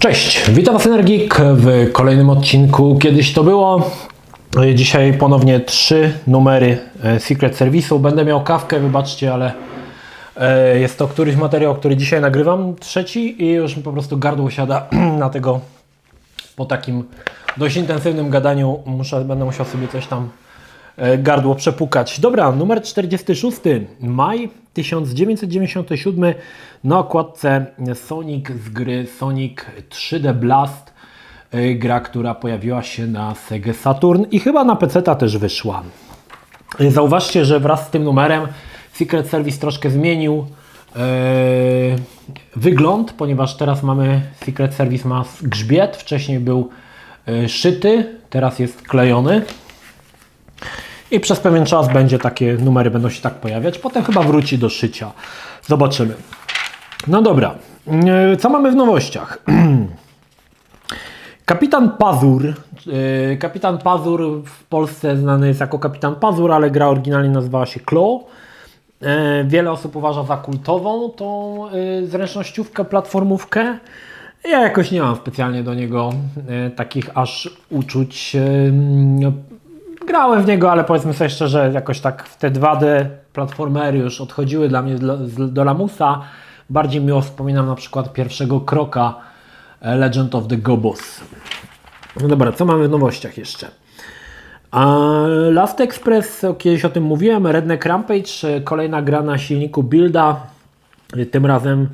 Cześć, witam Was Energik w kolejnym odcinku. Kiedyś to było. Dzisiaj ponownie 3 numery Secret Service'u. Będę miał kawkę, wybaczcie, ale jest to któryś materiał, który dzisiaj nagrywam, trzeci i już mi po prostu gardło siada na tego. Po takim dość intensywnym gadaniu będę musiał sobie coś tam gardło przepukać. Dobra, numer 46, maj 1997, na okładce Sonic z gry Sonic 3D Blast, gra, która pojawiła się na Sega Saturn i chyba na PC-ta też wyszła. Zauważcie, że wraz z tym numerem Secret Service troszkę zmienił wygląd, ponieważ teraz mamy Secret Service ma grzbiet, wcześniej był szyty, teraz jest klejony. I przez pewien czas takie numery będą się tak pojawiać. Potem chyba wróci do szycia. Zobaczymy. No dobra. Co mamy w nowościach? Kapitan Pazur. Kapitan Pazur w Polsce znany jest jako Kapitan Pazur, ale gra oryginalnie nazywała się Claw. Wiele osób uważa za kultową tą zręcznościówkę, platformówkę. Ja jakoś nie mam specjalnie do niego takich aż uczuć. Grałem w niego, ale powiedzmy sobie szczerze, jakoś tak w te 2D platformery już odchodziły dla mnie do lamusa. Bardziej miło wspominam na przykład pierwszego Kroka Legend of the Gobos. No dobra, co mamy w nowościach jeszcze? Last Express, kiedyś o tym mówiłem, Redneck Rampage, kolejna gra na silniku Builda. Tym razem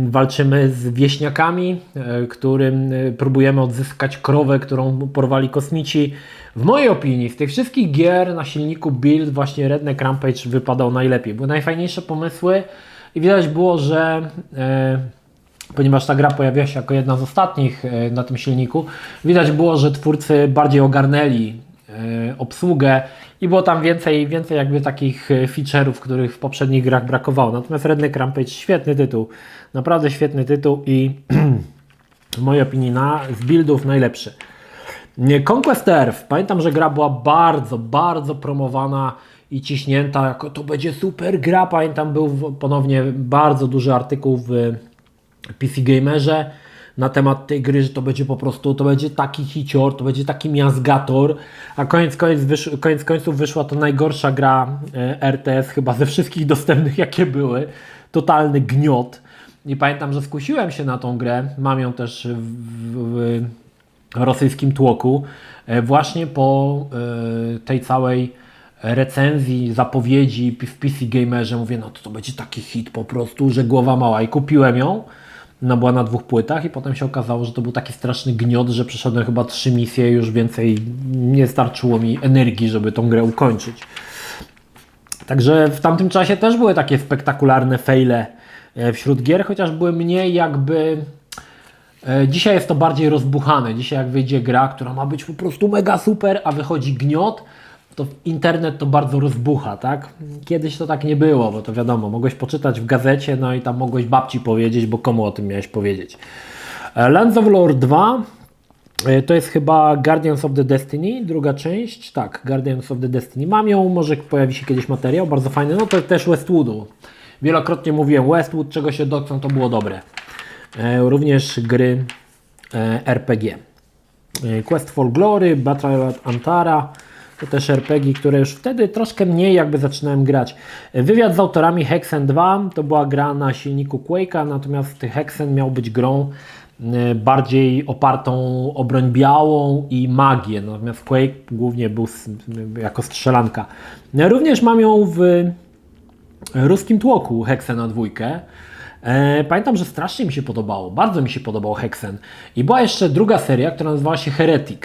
walczymy z wieśniakami, którym próbujemy odzyskać krowę, którą porwali kosmici. W mojej opinii z tych wszystkich gier na silniku Build właśnie Redneck Rampage wypadał najlepiej. Były najfajniejsze pomysły i widać było, że ponieważ ta gra pojawiła się jako jedna z ostatnich na tym silniku, widać było, że twórcy bardziej ogarnęli obsługę i było tam więcej jakby takich feature'ów, których w poprzednich grach brakowało. Natomiast Redneck Rampage świetny tytuł, naprawdę świetny tytuł i w mojej opinii z buildów najlepszy. Conquest Earth. Pamiętam, że gra była bardzo promowana i ciśnięta, jako to będzie super gra. Pamiętam, był ponownie bardzo duży artykuł w PC Gamerze na temat tej gry, że to będzie po prostu, to będzie taki hicior, to będzie taki miazgator, a koniec końców wyszła to najgorsza gra RTS chyba ze wszystkich dostępnych, jakie były. Totalny gniot. I pamiętam, że skusiłem się na tą grę, mam ją też w rosyjskim tłoku, właśnie po tej całej recenzji, zapowiedzi w PC Gamerze. Mówię, no to będzie taki hit po prostu, że głowa mała, i kupiłem ją. Ona była na 2 płytach i potem się okazało, że to był taki straszny gniot, że przeszedłem chyba 3 misje i już więcej nie starczyło mi energii, żeby tą grę ukończyć. Także w tamtym czasie też były takie spektakularne faile wśród gier, chociaż były mniej jakby... Dzisiaj jest to bardziej rozbuchane. Dzisiaj jak wyjdzie gra, która ma być po prostu mega super, a wychodzi gniot, to internet to bardzo rozbucha, tak? Kiedyś to tak nie było, bo to wiadomo, mogłeś poczytać w gazecie, no i tam mogłeś babci powiedzieć, bo komu o tym miałeś powiedzieć. Lands of Lore 2 to jest chyba Guardians of the Destiny, druga część. Tak, Guardians of the Destiny. Mam ją, może pojawi się kiedyś materiał, bardzo fajny. No to też Westwoodu. Wielokrotnie mówiłem, Westwood, czego się dotknął, to było dobre. Również gry RPG. Quest for Glory, Battle at Antara, to też RPG, które już wtedy troszkę mniej jakby zaczynałem grać. Wywiad z autorami Hexen 2 to była gra na silniku Quake'a, natomiast Hexen miał być grą bardziej opartą o broń białą i magię, natomiast Quake głównie był jako strzelanka. Również mam ją w ruskim tłoku, Hexena 2. Pamiętam, że strasznie mi się podobało, bardzo mi się podobał Hexen. I była jeszcze druga seria, która nazywała się Heretic.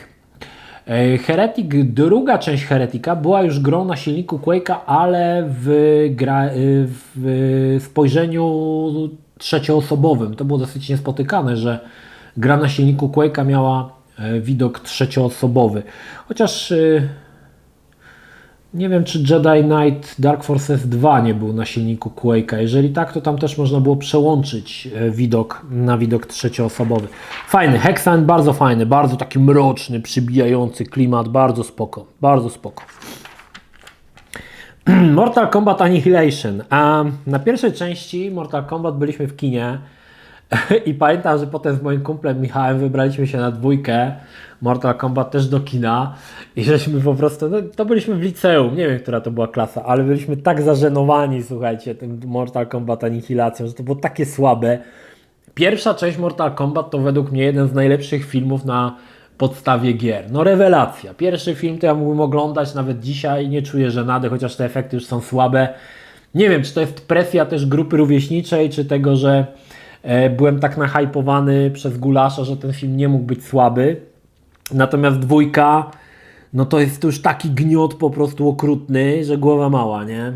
Druga część Heretica była już grą na silniku Quake'a, ale w spojrzeniu trzecioosobowym. To było dosyć niespotykane, że gra na silniku Quake'a miała widok trzecioosobowy. Chociaż nie wiem, czy Jedi Knight Dark Forces 2 nie był na silniku Quake'a. Jeżeli tak, to tam też można było przełączyć widok na widok trzecioosobowy. Fajny, Hexen bardzo fajny, bardzo taki mroczny, przybijający klimat, bardzo spoko, bardzo spoko. Mortal Kombat Annihilation. A na pierwszej części Mortal Kombat byliśmy w kinie I pamiętam, że potem z moim kumplem Michałem wybraliśmy się na dwójkę Mortal Kombat też do kina i żeśmy po prostu, no, to byliśmy w liceum, nie wiem, która to była klasa, ale byliśmy tak zażenowani, słuchajcie, tym Mortal Kombat Anihilacją, że to było takie słabe. Pierwsza część Mortal Kombat to według mnie jeden z najlepszych filmów na podstawie gier. No rewelacja. Pierwszy film to ja mógłbym oglądać nawet dzisiaj, nie czuję żenady, chociaż te efekty już są słabe. Nie wiem, czy to jest presja też grupy rówieśniczej, czy tego, że byłem tak nahypowany przez Gulasza, że ten film nie mógł być słaby. Natomiast dwójka, no to jest już taki gniot po prostu okrutny, że głowa mała, nie?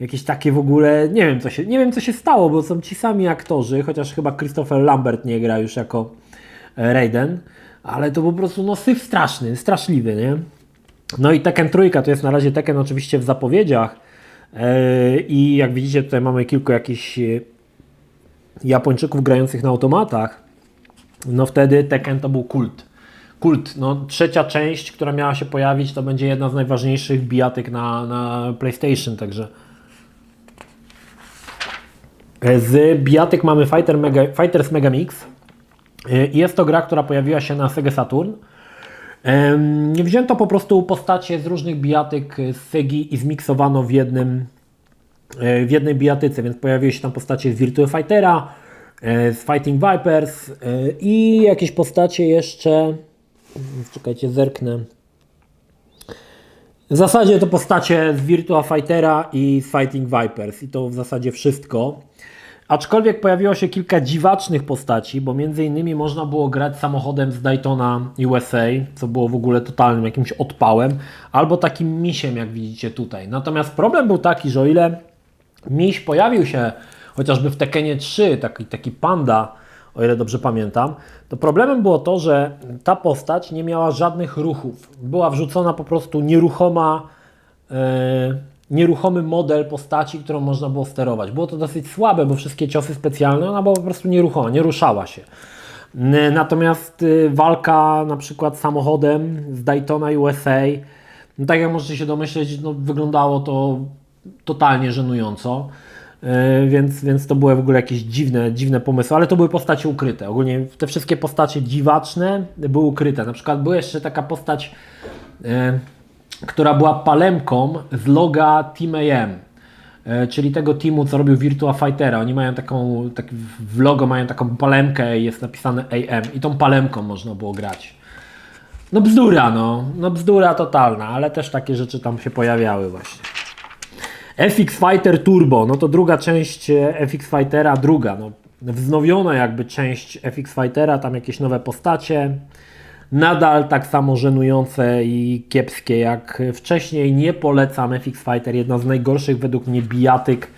Jakieś takie w ogóle, nie wiem co się stało, bo są ci sami aktorzy, chociaż chyba Christopher Lambert nie gra już jako Raiden, ale to po prostu no syf straszny, straszliwy, nie? No i Tekken trójka, to jest na razie Tekken oczywiście w zapowiedziach i jak widzicie tutaj mamy kilku jakichś Japończyków grających na automatach, no wtedy Tekken to był kult. No trzecia część, która miała się pojawić, to będzie jedna z najważniejszych bijatyk na PlayStation, także z bijatyk mamy Fighters Mega Mix. Jest to gra, która pojawiła się na Sega Saturn. Wzięto po prostu postacie z różnych bijatyk z Segi i zmiksowano w jednej bijatyce, więc pojawiły się tam postacie z Virtua Fightera, z Fighting Vipers i jakieś postacie jeszcze, czekajcie, zerknę. W zasadzie to postacie z Virtua Fightera i z Fighting Vipers i to w zasadzie wszystko. Aczkolwiek pojawiło się kilka dziwacznych postaci, bo między innymi można było grać samochodem z Daytona USA, co było w ogóle totalnym jakimś odpałem, albo takim misiem, jak widzicie tutaj. Natomiast problem był taki, że o ile miś pojawił się chociażby w Tekkenie 3, taki panda, o ile dobrze pamiętam, to problemem było to, że ta postać nie miała żadnych ruchów. Była wrzucona po prostu nieruchomy model postaci, którą można było sterować. Było to dosyć słabe, bo wszystkie ciosy specjalne, ona była po prostu nieruchoma, nie ruszała się. Natomiast walka na przykład samochodem z Daytona USA, no tak jak możecie się domyśleć, no wyglądało to totalnie żenująco. Więc to były w ogóle jakieś dziwne pomysły, ale to były postacie ukryte. Ogólnie te wszystkie postacie dziwaczne były ukryte. Na przykład była jeszcze taka postać, która była palemką z loga Team AM, czyli tego teamu, co robił Virtua Fightera. Oni mają w logo mają taką palemkę i jest napisane AM i tą palemką można było grać. No bzdura, no bzdura totalna, ale też takie rzeczy tam się pojawiały właśnie. FX Fighter Turbo, no to druga część FX Fightera, no wznowiona jakby część FX Fightera, tam jakieś nowe postacie, nadal tak samo żenujące i kiepskie jak wcześniej, nie polecam FX Fighter, jedna z najgorszych według mnie bijatyk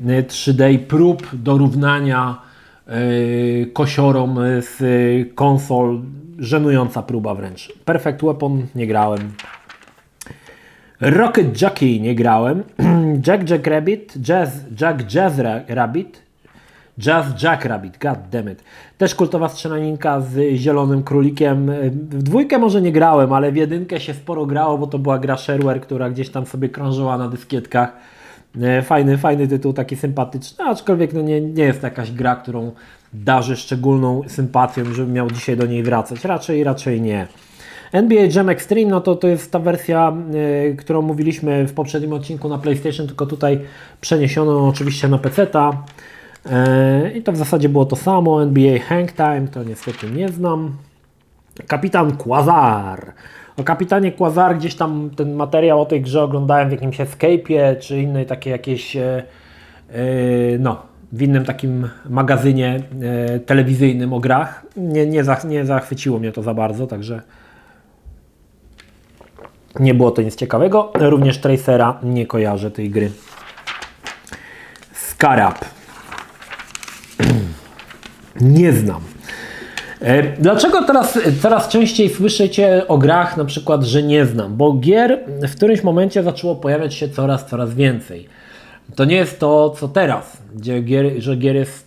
3D prób dorównania kosiorom z konsol, żenująca próba wręcz. Perfect Weapon nie grałem. Rocket Jockey nie grałem. Jack Rabbit, Jack Rabbit, god damn it. Też kultowa strzelaninka z zielonym królikiem. W dwójkę może nie grałem, ale w jedynkę się sporo grało, bo to była gra shareware, która gdzieś tam sobie krążyła na dyskietkach. Fajny tytuł, taki sympatyczny, aczkolwiek no nie jest to jakaś gra, którą darzę szczególną sympatią, żebym miał dzisiaj do niej wracać. Raczej nie. NBA Jam Extreme, no to jest ta wersja, którą mówiliśmy w poprzednim odcinku na PlayStation, tylko tutaj przeniesiono oczywiście na PC-ta. I to w zasadzie było to samo. NBA Hang Time, to niestety nie znam. Kapitan Quasar. O Kapitanie Quasar gdzieś tam ten materiał o tej grze oglądałem w jakimś Escape'ie, czy innej takiej jakiejś, w innym takim magazynie telewizyjnym o grach. Nie zachwyciło mnie to za bardzo, także nie było to nic ciekawego. Również Tracera nie kojarzę tej gry. Scarab. Nie znam. Dlaczego teraz coraz częściej słyszycie o grach na przykład, że nie znam? Bo gier w którymś momencie zaczęło pojawiać się coraz więcej. To nie jest to, co teraz, że gier jest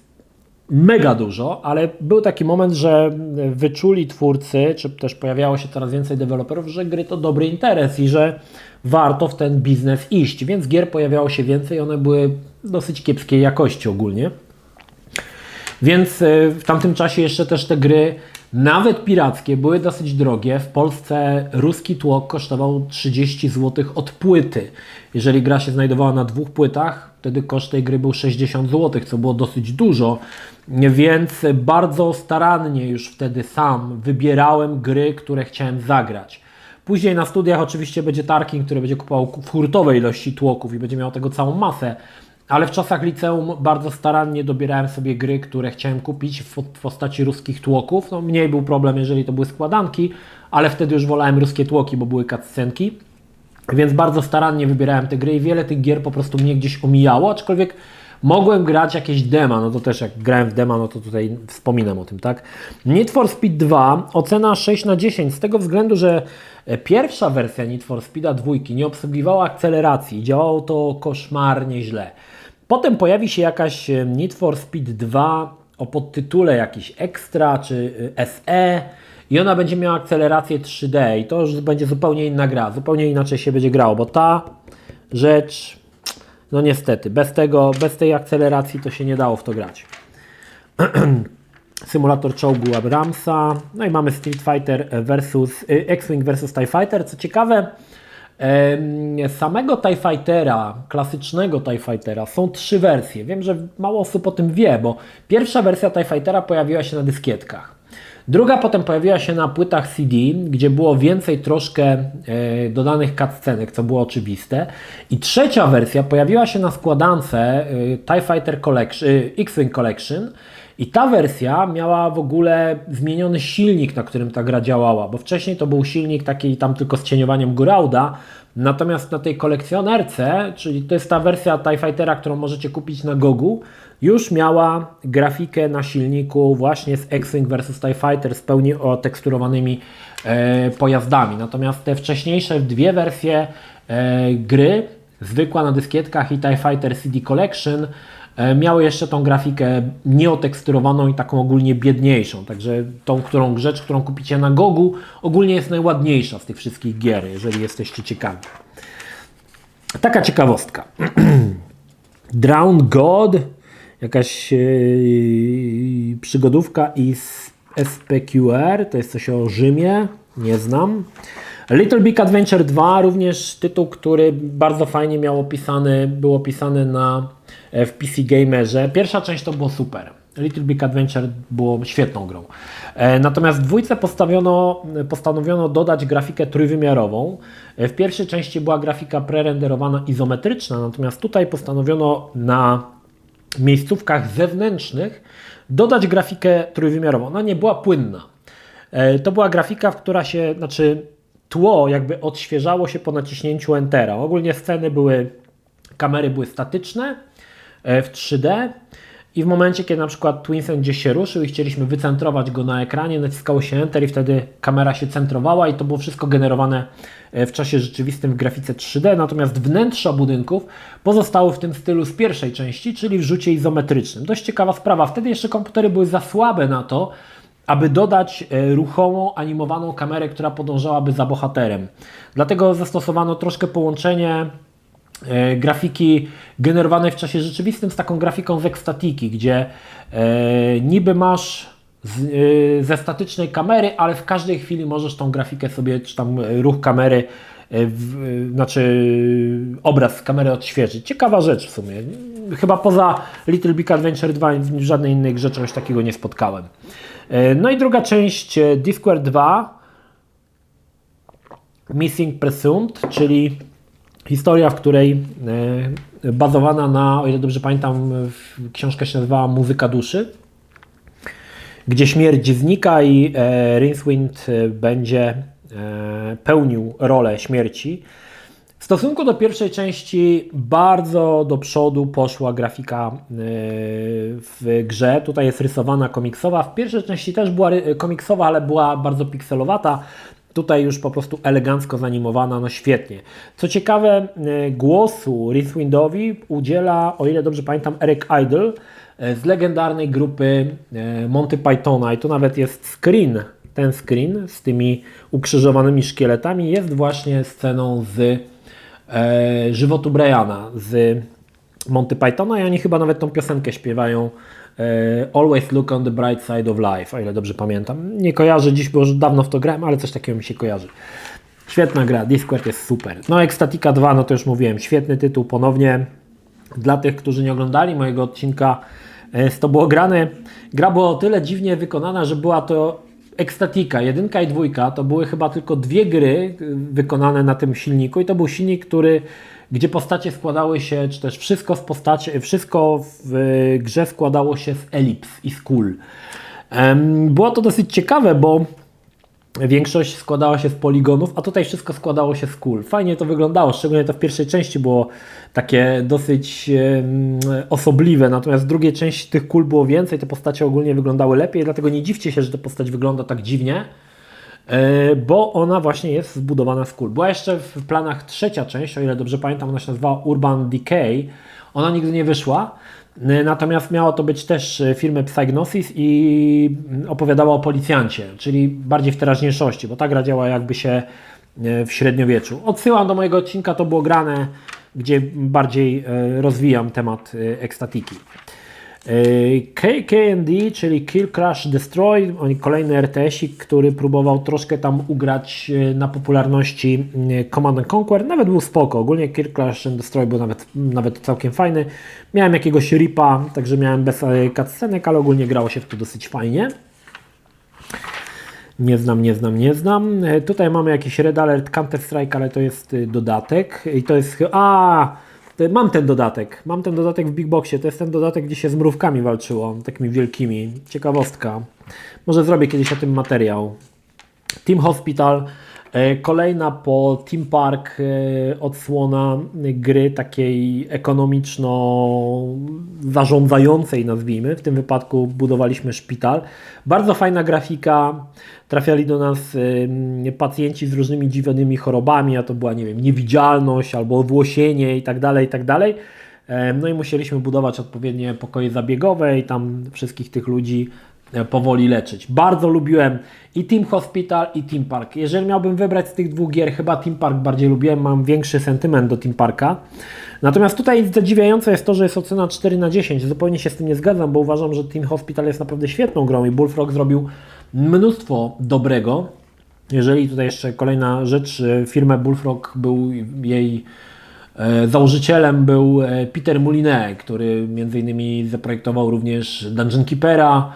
mega dużo, ale był taki moment, że wyczuli twórcy, czy też pojawiało się coraz więcej deweloperów, że gry to dobry interes i że warto w ten biznes iść, więc gier pojawiało się więcej i one były dosyć kiepskiej jakości ogólnie. Więc w tamtym czasie jeszcze też te gry, nawet pirackie, były dosyć drogie. W Polsce ruski tłok kosztował 30 zł od płyty. Jeżeli gra się znajdowała na 2 płytach, wtedy koszt tej gry był 60 zł, co było dosyć dużo. Więc bardzo starannie już wtedy sam wybierałem gry, które chciałem zagrać. Później na studiach oczywiście będzie Tarkin, który będzie kupował w hurtowej ilości tłoków i będzie miał tego całą masę. Ale w czasach liceum bardzo starannie dobierałem sobie gry, które chciałem kupić w postaci ruskich tłoków. No, mniej był problem, jeżeli to były składanki, ale wtedy już wolałem ruskie tłoki, bo były cutscenki. Więc bardzo starannie wybierałem te gry i wiele tych gier po prostu mnie gdzieś omijało, aczkolwiek mogłem grać jakieś dema, no to też jak grałem w dema, no to tutaj wspominam o tym, tak? Need for Speed 2, ocena 6/10, z tego względu, że pierwsza wersja Need for Speeda 2 nie obsługiwała akceleracji, działało to koszmarnie źle. Potem pojawi się jakaś Need for Speed 2 o podtytule jakiś Extra czy SE i ona będzie miała akcelerację 3D i to już będzie zupełnie inna gra, zupełnie inaczej się będzie grało, bo ta rzecz, no niestety, bez tej akceleracji to się nie dało w to grać. Symulator czołgu Abramsa, no i mamy Street Fighter versus X-Wing versus TIE Fighter. Co ciekawe, samego TIE Fightera, klasycznego TIE Fightera są 3 wersje. Wiem, że mało osób o tym wie, bo pierwsza wersja TIE Fightera pojawiła się na dyskietkach. Druga potem pojawiła się na płytach CD, gdzie było więcej troszkę dodanych cutscenek, co było oczywiste. I trzecia wersja pojawiła się na składance TIE Fighter Collection, X-Wing Collection. I ta wersja miała w ogóle zmieniony silnik, na którym ta gra działała, bo wcześniej to był silnik taki tam tylko z cieniowaniem Gurauda, natomiast na tej kolekcjonerce, czyli to jest ta wersja TIE Fightera, którą możecie kupić na Gogu, już miała grafikę na silniku właśnie z X-Wing vs TIE Fighter z pełni oteksturowanymi pojazdami. Natomiast te wcześniejsze 2 wersje gry, zwykła na dyskietkach i TIE Fighter CD Collection, miały jeszcze tą grafikę nieoteksturowaną i taką ogólnie biedniejszą. Także tą rzecz, którą kupicie na Gogu, ogólnie jest najładniejsza z tych wszystkich gier, jeżeli jesteście ciekawi. Taka ciekawostka. Drowned God, jakaś przygodówka i SPQR, to jest coś o Rzymie, nie znam. Little Big Adventure 2, również tytuł, który bardzo fajnie był opisany w PC Gamerze. Pierwsza część to było super. Little Big Adventure było świetną grą. Natomiast w 2 postanowiono dodać grafikę trójwymiarową. W pierwszej części była grafika prerenderowana izometryczna, natomiast tutaj postanowiono na miejscówkach zewnętrznych dodać grafikę trójwymiarową. Ona nie była płynna. To była grafika, tło jakby odświeżało się po naciśnięciu Entera. Ogólnie kamery były statyczne w 3D i w momencie, kiedy na przykład Twinsen gdzieś się ruszył i chcieliśmy wycentrować go na ekranie, naciskało się Enter i wtedy kamera się centrowała i to było wszystko generowane w czasie rzeczywistym w grafice 3D, natomiast wnętrza budynków pozostały w tym stylu z pierwszej części, czyli w rzucie izometrycznym. Dość ciekawa sprawa. Wtedy jeszcze komputery były za słabe na to, aby dodać ruchomą, animowaną kamerę, która podążałaby za bohaterem. Dlatego zastosowano troszkę połączenie grafiki generowanej w czasie rzeczywistym z taką grafiką z ekstatiki, gdzie niby masz ze statycznej kamery, ale w każdej chwili możesz tą grafikę sobie, czy tam ruch kamery, obraz z kamery odświeżyć. Ciekawa rzecz w sumie. Chyba poza Little Big Adventure 2 w żadnej innej grze czegoś takiego nie spotkałem. No i druga część Discworld 2 Missing Presumed, czyli historia, w której bazowana na, o ile dobrze pamiętam, książka się nazywała Muzyka duszy, gdzie śmierć znika i Rincewind będzie pełnił rolę śmierci. W stosunku do pierwszej części bardzo do przodu poszła grafika w grze. Tutaj jest rysowana komiksowa. W pierwszej części też była komiksowa, ale była bardzo pikselowata. Tutaj już po prostu elegancko zanimowana, no świetnie. Co ciekawe, głosu Rincewandowi udziela, o ile dobrze pamiętam, Eric Idle z legendarnej grupy Monty Pythona. I tu nawet jest screen, ten screen z tymi ukrzyżowanymi szkieletami jest właśnie sceną z żywotu Briana, z Monty Pythona i oni chyba nawet tą piosenkę śpiewają Always look on the bright side of life, o ile dobrze pamiętam. Nie kojarzę dziś, bo już dawno w to grałem, ale coś takiego mi się kojarzy. Świetna gra, Discord jest super. No Ecstatica 2, no to już mówiłem, świetny tytuł ponownie. Dla tych, którzy nie oglądali mojego odcinka z To było grane, gra była o tyle dziwnie wykonana, że była to Ecstatica 1 i 2, to były chyba tylko dwie gry wykonane na tym silniku i to był silnik, gdzie postacie składały się, czy też wszystko w grze składało się z elips i z kul. Było to dosyć ciekawe, bo większość składała się z poligonów, a tutaj wszystko składało się z kul. Fajnie to wyglądało, szczególnie to w pierwszej części było takie dosyć osobliwe, natomiast w drugiej części tych kul było więcej, te postacie ogólnie wyglądały lepiej, dlatego nie dziwcie się, że ta postać wygląda tak dziwnie, bo ona właśnie jest zbudowana z kul. Była jeszcze w planach trzecia część, o ile dobrze pamiętam, ona się nazywała Urban Decay, ona nigdy nie wyszła. Natomiast miała to być też firmy Psygnosis i opowiadała o policjancie, czyli bardziej w teraźniejszości, bo ta gra działa jakby się w średniowieczu. Odsyłam do mojego odcinka, to było grane, gdzie bardziej rozwijam temat ekstatiki. KKD, czyli Kill, Crash, Destroy, kolejny RTS-ik, który próbował troszkę tam ugrać na popularności Command & Conquer, nawet był spoko, ogólnie Kill, Crash and Destroy był nawet całkiem fajny. Miałem jakiegoś ripa, także miałem bez cutscenek, ale ogólnie grało się w to dosyć fajnie. Nie znam. Tutaj mamy jakiś Red Alert Counter Strike, ale to jest dodatek i to jest... Mam ten dodatek w Big Boxie, to jest ten dodatek, gdzie się z mrówkami walczyło, takimi wielkimi. Ciekawostka. Może zrobię kiedyś o tym materiał. Team Hospital, kolejna po Team Park odsłona gry takiej ekonomiczno-zarządzającej, nazwijmy. W tym wypadku budowaliśmy szpital. Bardzo fajna grafika. Trafiali do nas pacjenci z różnymi dziwnymi chorobami, a to była, nie wiem, niewidzialność albo owłosienie i tak dalej, i tak dalej. No i musieliśmy budować odpowiednie pokoje zabiegowe i tam wszystkich tych ludzi powoli leczyć. Bardzo lubiłem i Team Hospital, i Team Park. Jeżeli miałbym wybrać z tych dwóch gier, chyba Team Park bardziej lubiłem, mam większy sentyment do Team Parka. Natomiast tutaj zadziwiające jest to, że jest ocena 4/10. Zupełnie się z tym nie zgadzam, bo uważam, że Team Hospital jest naprawdę świetną grą i Bullfrog zrobił mnóstwo dobrego. Jeżeli tutaj jeszcze kolejna rzecz, firmę Bullfrog był jej założycielem był Peter Moulinet, który między innymi zaprojektował również Dungeon Keepera,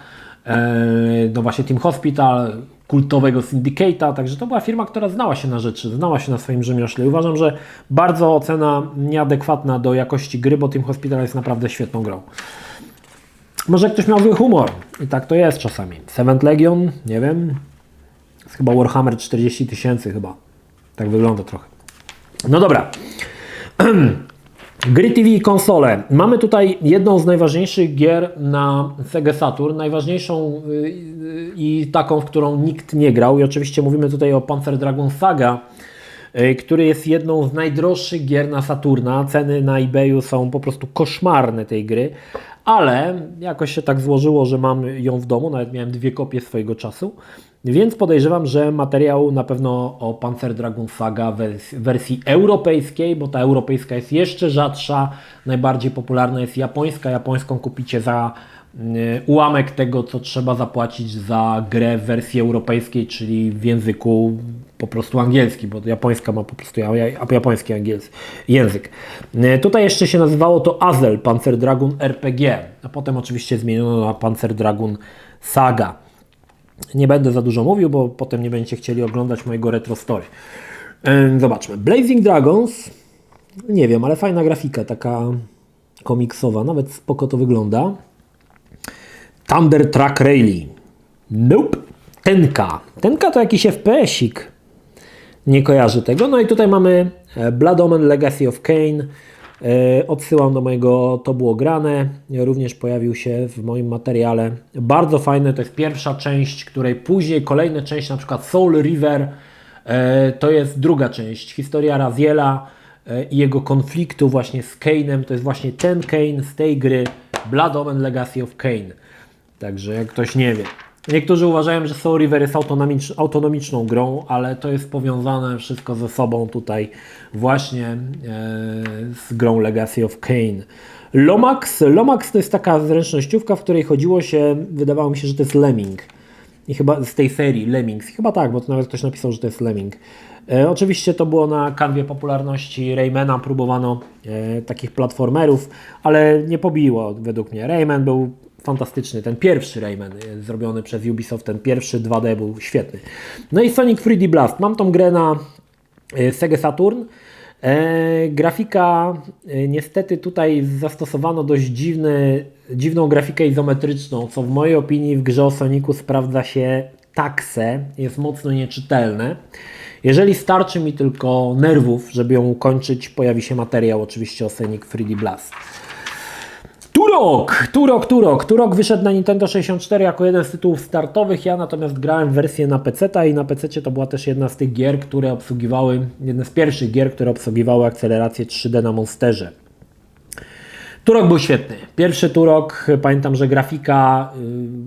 no właśnie Team Hospital, kultowego Syndicate'a, także to była firma, która znała się na rzeczy, znała się na swoim rzemiośle i uważam, że bardzo ocena nieadekwatna do jakości gry, bo Team Hospital jest naprawdę świetną grą. Może ktoś miał zły humor i tak to jest czasami. Seventh Legion, nie wiem, jest chyba Warhammer 40 000 chyba, tak wygląda trochę. No dobra. Gry TV i konsole. Mamy tutaj jedną z najważniejszych gier na Sega Saturn, najważniejszą i taką, w którą nikt nie grał. I oczywiście mówimy tutaj o Panzer Dragoon Saga, który jest jedną z najdroższych gier na Saturna. Ceny na eBayu są po prostu koszmarne tej gry, ale jakoś się tak złożyło, że mam ją w domu, nawet miałem 2 kopie swojego czasu. Więc podejrzewam, że materiał na pewno o Panzer Dragoon Saga w wersji europejskiej, bo ta europejska jest jeszcze rzadsza, najbardziej popularna jest japońska. Japońską kupicie za ułamek tego, co trzeba zapłacić za grę w wersji europejskiej, czyli w języku po prostu angielski, bo japońska ma po prostu japoński język. Tutaj jeszcze się nazywało to Azel Panzer Dragoon RPG, a potem oczywiście zmieniono na Panzer Dragoon Saga. Nie będę za dużo mówił, bo potem nie będziecie chcieli oglądać mojego retro story. Zobaczmy. Blazing Dragons. Nie wiem, ale fajna grafika, taka komiksowa. Nawet spoko to wygląda. Thunder Track Rally. Nope. Tenka to jakiś FPS-ik. Nie kojarzę tego. No i tutaj mamy Blood Omen Legacy of Kain. Odsyłam do mojego To było grane, również pojawił się w moim materiale. Bardzo fajne, to jest pierwsza część, której później kolejne części, na przykład Soul River, to jest druga część, historia Raziela i jego konfliktu właśnie z Kainem, to jest właśnie ten Kain z tej gry Blood Omen Legacy of Kain. Także jak ktoś nie wie. Niektórzy uważają, że Soul River jest autonomiczną grą, ale to jest powiązane wszystko ze sobą tutaj właśnie z grą Legacy of Kain. Lomax to jest taka zręcznościówka, w której chodziło się, wydawało mi się, że to jest Lemming. I chyba z tej serii Lemmings. Chyba tak, bo to nawet ktoś napisał, że to jest Lemming. Oczywiście to było na kanwie popularności Raymana, próbowano takich platformerów, ale nie pobiło według mnie. Rayman był fantastyczny, ten pierwszy Rayman zrobiony przez Ubisoft, ten pierwszy 2D był świetny. No i Sonic 3D Blast. Mam tą grę na Sega Saturn. Grafika, niestety tutaj zastosowano dość dziwną grafikę izometryczną, co w mojej opinii w grze o Sonicu sprawdza się taksę, jest mocno nieczytelne. Jeżeli starczy mi tylko nerwów, żeby ją ukończyć, pojawi się materiał oczywiście o Sonic 3D Blast. Turok wyszedł na Nintendo 64 jako jeden z tytułów startowych, ja natomiast grałem w wersję na PC-ta i na PC-cie to była też jedna z tych gier, jedna z pierwszych gier, które obsługiwały akcelerację 3D na Monsterze. Turok był świetny. Pierwszy Turok, pamiętam, że grafika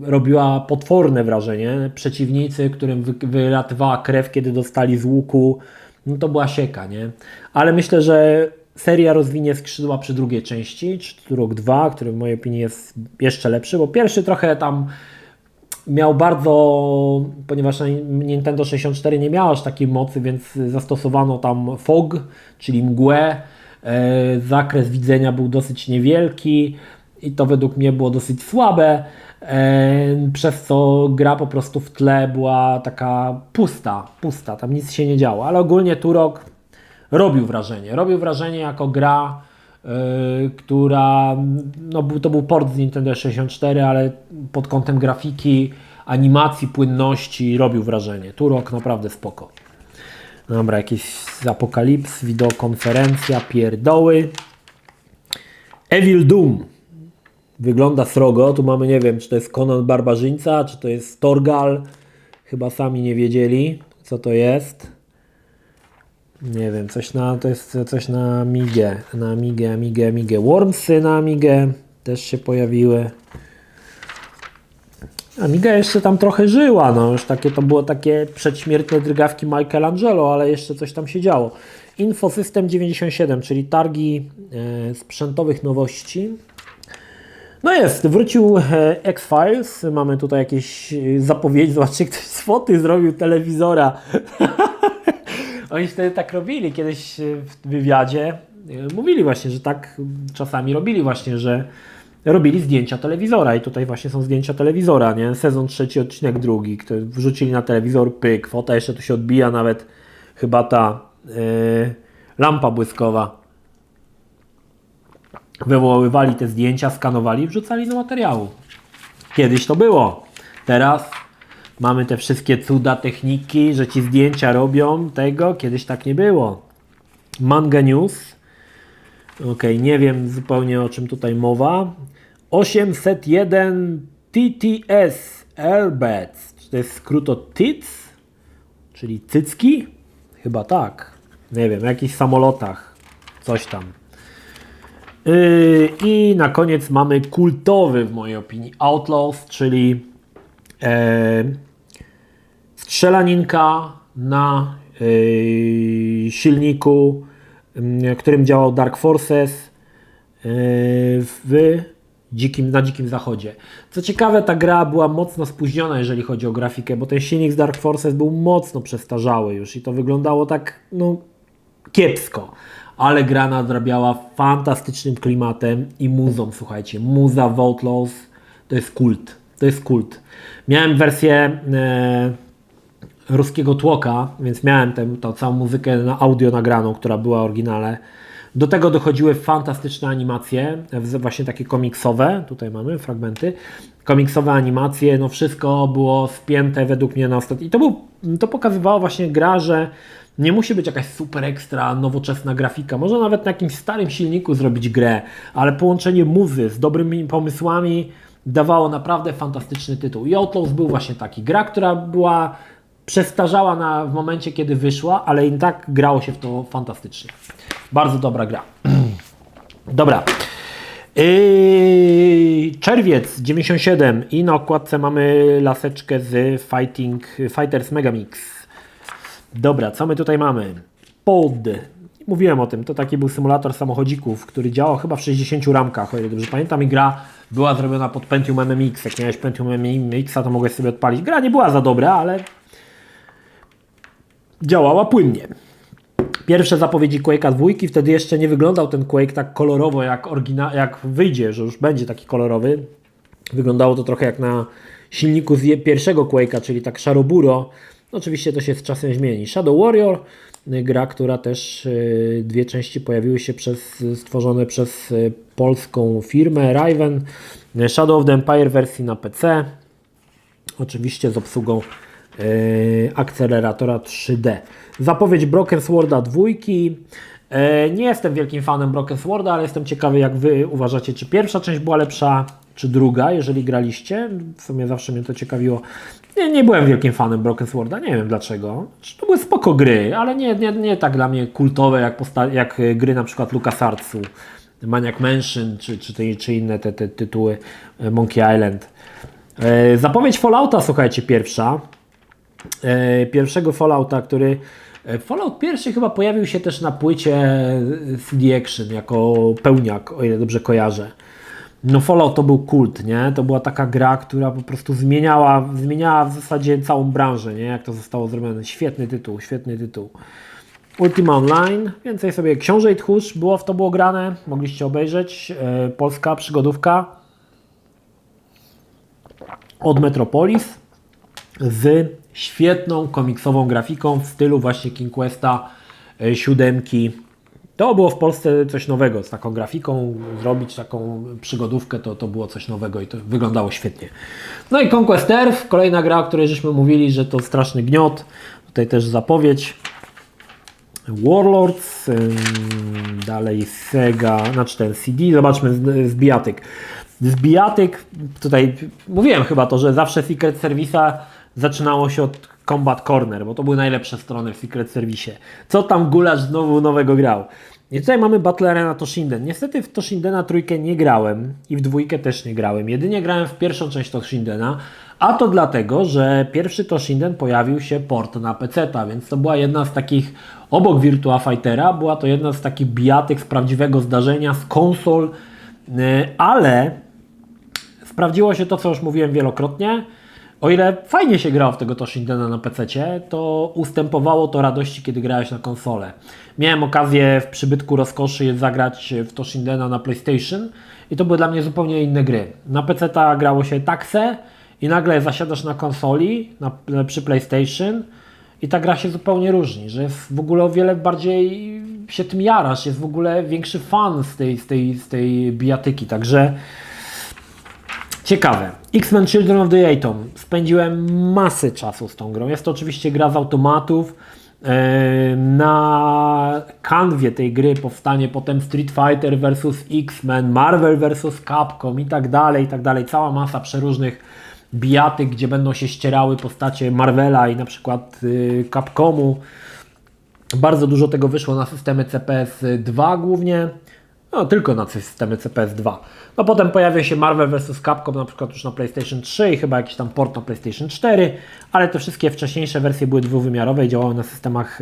robiła potworne wrażenie. Przeciwnicy, którym wylatywała krew, kiedy dostali z łuku, no to była sieka, nie? Ale myślę, że seria rozwinie skrzydła przy drugiej części, Turok 2, który w mojej opinii jest jeszcze lepszy, bo pierwszy trochę tam miał bardzo, ponieważ Nintendo 64 nie miała aż takiej mocy, więc zastosowano tam fog, czyli mgłę. Zakres widzenia był dosyć niewielki i to według mnie było dosyć słabe, przez co gra po prostu w tle była taka pusta, tam nic się nie działo, ale ogólnie Turok robił wrażenie jako gra, która, no to był port z Nintendo 64, ale pod kątem grafiki, animacji, płynności robił wrażenie. Turok naprawdę spoko. Dobra, jakiś apokalips, wideokonferencja, pierdoły. Evil Doom. Wygląda srogo. Tu mamy, nie wiem, czy to jest Conan Barbarzyńca, czy to jest Torgal. Chyba sami nie wiedzieli, co to jest. Nie wiem, to jest coś na Amigę. Na Amigę. Wormsy na Amigę też się pojawiły. Amiga jeszcze tam trochę żyła, no już to było takie przedśmiertne drgawki Michelangelo, ale jeszcze coś tam się działo. Infosystem 97, czyli targi sprzętowych nowości. No wrócił X-Files, mamy tutaj jakieś zapowiedzi, zobaczcie, ktoś z foty zrobił telewizora. Oni wtedy tak robili kiedyś w wywiadzie, mówili właśnie, że tak czasami robili właśnie, że robili zdjęcia telewizora i tutaj właśnie są zdjęcia telewizora, nie? Sezon 3, odcinek 2, który wrzucili na telewizor, pyk, fota jeszcze tu się odbija, nawet chyba ta lampa błyskowa. Wywoływali te zdjęcia, skanowali i wrzucali do materiału. Kiedyś to było. Teraz mamy te wszystkie cuda techniki, że ci zdjęcia robią tego, kiedyś tak nie było. Manga News. Nie wiem zupełnie, o czym tutaj mowa. 801 TTS Airbags. Czy to jest skrót od TITS? Czyli cycki? Chyba tak. Nie wiem, w jakichś samolotach. Coś tam. I na koniec mamy kultowy w mojej opinii Outlaws, czyli strzelaninka na silniku, którym działał Dark Forces na Dzikim Zachodzie. Co ciekawe, ta gra była mocno spóźniona, jeżeli chodzi o grafikę, bo ten silnik z Dark Forces był mocno przestarzały już i to wyglądało tak kiepsko. Ale gra nadrabiała fantastycznym klimatem i muzą, słuchajcie. Muza w Outlaws to jest kult. To jest kult. Miałem wersję ruskiego tłoka, więc miałem tą całą muzykę na audio nagraną, która była oryginale. Do tego dochodziły fantastyczne animacje, właśnie takie komiksowe. Tutaj mamy fragmenty. Komiksowe animacje, no wszystko było spięte według mnie na ostatni. I to pokazywało właśnie gra, że nie musi być jakaś super ekstra nowoczesna grafika. Można nawet na jakimś starym silniku zrobić grę, ale połączenie muzy z dobrymi pomysłami dawało naprawdę fantastyczny tytuł. I Outlaws był właśnie taki. Gra, która była przestarzała w momencie, kiedy wyszła, ale i tak grało się w to fantastycznie. Bardzo dobra gra. Dobra. Czerwiec 97 i na okładce mamy laseczkę z Fighters Megamix. Dobra, co my tutaj mamy? Pod. Mówiłem o tym, to taki był symulator samochodzików, który działał chyba w 60 ramkach, o ile dobrze pamiętam, i gra była zrobiona pod Pentium MMX. Jak miałeś Pentium MMX, to mogłeś sobie odpalić. Gra nie była za dobra, ale działała płynnie. Pierwsze zapowiedzi Quake'a 2, wtedy jeszcze nie wyglądał ten Quake tak kolorowo jak wyjdzie, że już będzie taki kolorowy. Wyglądało to trochę jak na silniku z pierwszego Quake'a, czyli tak szaroburo. Oczywiście to się z czasem zmieni. Shadow Warrior, gra, która też dwie części pojawiły się stworzone przez polską firmę Raven. Shadow of the Empire wersji na PC. Oczywiście z obsługą akceleratora 3D. Zapowiedź Broken Sworda 2. Nie jestem wielkim fanem Broken Sworda, ale jestem ciekawy, jak Wy uważacie, czy pierwsza część była lepsza, czy druga, jeżeli graliście. W sumie zawsze mnie to ciekawiło. Nie byłem wielkim fanem Broken Sworda, nie wiem dlaczego. To były spoko gry, ale nie tak dla mnie kultowe jak gry na przykład LucasArtsu, Maniac Mansion, czy inne te tytuły, Monkey Island. Zapowiedź Fallouta, słuchajcie, pierwszego Fallouta, który... Fallout pierwszy chyba pojawił się też na płycie CD Action jako pełniak, o ile dobrze kojarzę. No Fallout to był kult, nie? To była taka gra, która po prostu zmieniała w zasadzie całą branżę, nie? Jak to zostało zrobione. Świetny tytuł. Ultima Online, więcej sobie Książę i Tchórz było grane, mogliście obejrzeć. Polska przygodówka od Metropolis z świetną komiksową grafiką w stylu właśnie King Questa 7. To było w Polsce coś nowego, z taką grafiką zrobić taką przygodówkę, to było coś nowego i to wyglądało świetnie. No i Conquest Earth, kolejna gra, o której żeśmy mówili, że to straszny gniot. Tutaj też zapowiedź. Warlords, dalej Sega, znaczy ten CD, zobaczmy Zbijatyk. Zbijatyk, tutaj mówiłem chyba to, że zawsze Secret Service'a zaczynało się od Combat Corner, bo to były najlepsze strony w Secret Service. Co tam Gulasz znowu nowego grał? I tutaj mamy Battle Arena Toshinden. Niestety w Toshindena trójkę nie grałem i w dwójkę też nie grałem. Jedynie grałem w pierwszą część Toshindena, a to dlatego, że pierwszy Toshinden pojawił się port na PC-ta, więc to była jedna z takich, obok Virtua Fightera, była to jedna z takich bijatyk z prawdziwego zdarzenia, z konsol, ale sprawdziło się to, co już mówiłem wielokrotnie. O ile fajnie się grało w tego Toshindena na PC-cie, to ustępowało to radości, kiedy grałeś na konsolę. Miałem okazję w przybytku rozkoszy zagrać w Toshindena na PlayStation i to były dla mnie zupełnie inne gry. Na PC-ta grało się taksę i nagle zasiadasz na konsoli, przy PlayStation i ta gra się zupełnie różni, że jest w ogóle o wiele bardziej się tym jarasz, jest w ogóle większy fan z tej bijatyki, także ciekawe. X-Men Children of the Atom. Spędziłem masę czasu z tą grą. Jest to oczywiście gra z automatów. Na kanwie tej gry powstanie potem Street Fighter vs X-Men, Marvel vs Capcom i tak dalej. Cała masa przeróżnych bijatyk, gdzie będą się ścierały postacie Marvela i na przykład Capcomu. Bardzo dużo tego wyszło na systemy CPS 2 głównie. No, tylko na systemy CPS 2. No potem pojawia się Marvel vs Capcom na przykład już na PlayStation 3 i chyba jakiś tam port na PlayStation 4, ale te wszystkie wcześniejsze wersje były dwuwymiarowe i działały na systemach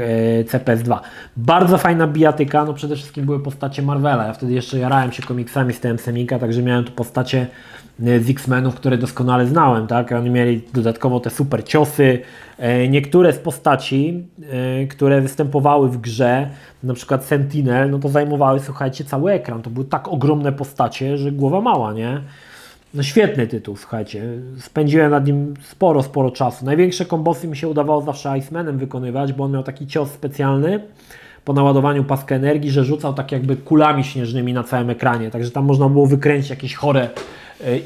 CPS 2. Bardzo fajna bijatyka, no przede wszystkim były postacie Marvela. Ja wtedy jeszcze jarałem się komiksami z TM Semika, także miałem tu postacie z X-Menów, które doskonale znałem, tak? Oni mieli dodatkowo te super ciosy. Niektóre z postaci, które występowały w grze, na przykład Sentinel, no to zajmowały, słuchajcie, cały ekran. To były tak ogromne postacie, że głowa mała, nie? No świetny tytuł, słuchajcie. Spędziłem nad nim sporo czasu. Największe kombosy mi się udawało zawsze Icemanem wykonywać, bo on miał taki cios specjalny po naładowaniu paska energii, że rzucał tak jakby kulami śnieżnymi na całym ekranie. Także tam można było wykręcić jakieś chore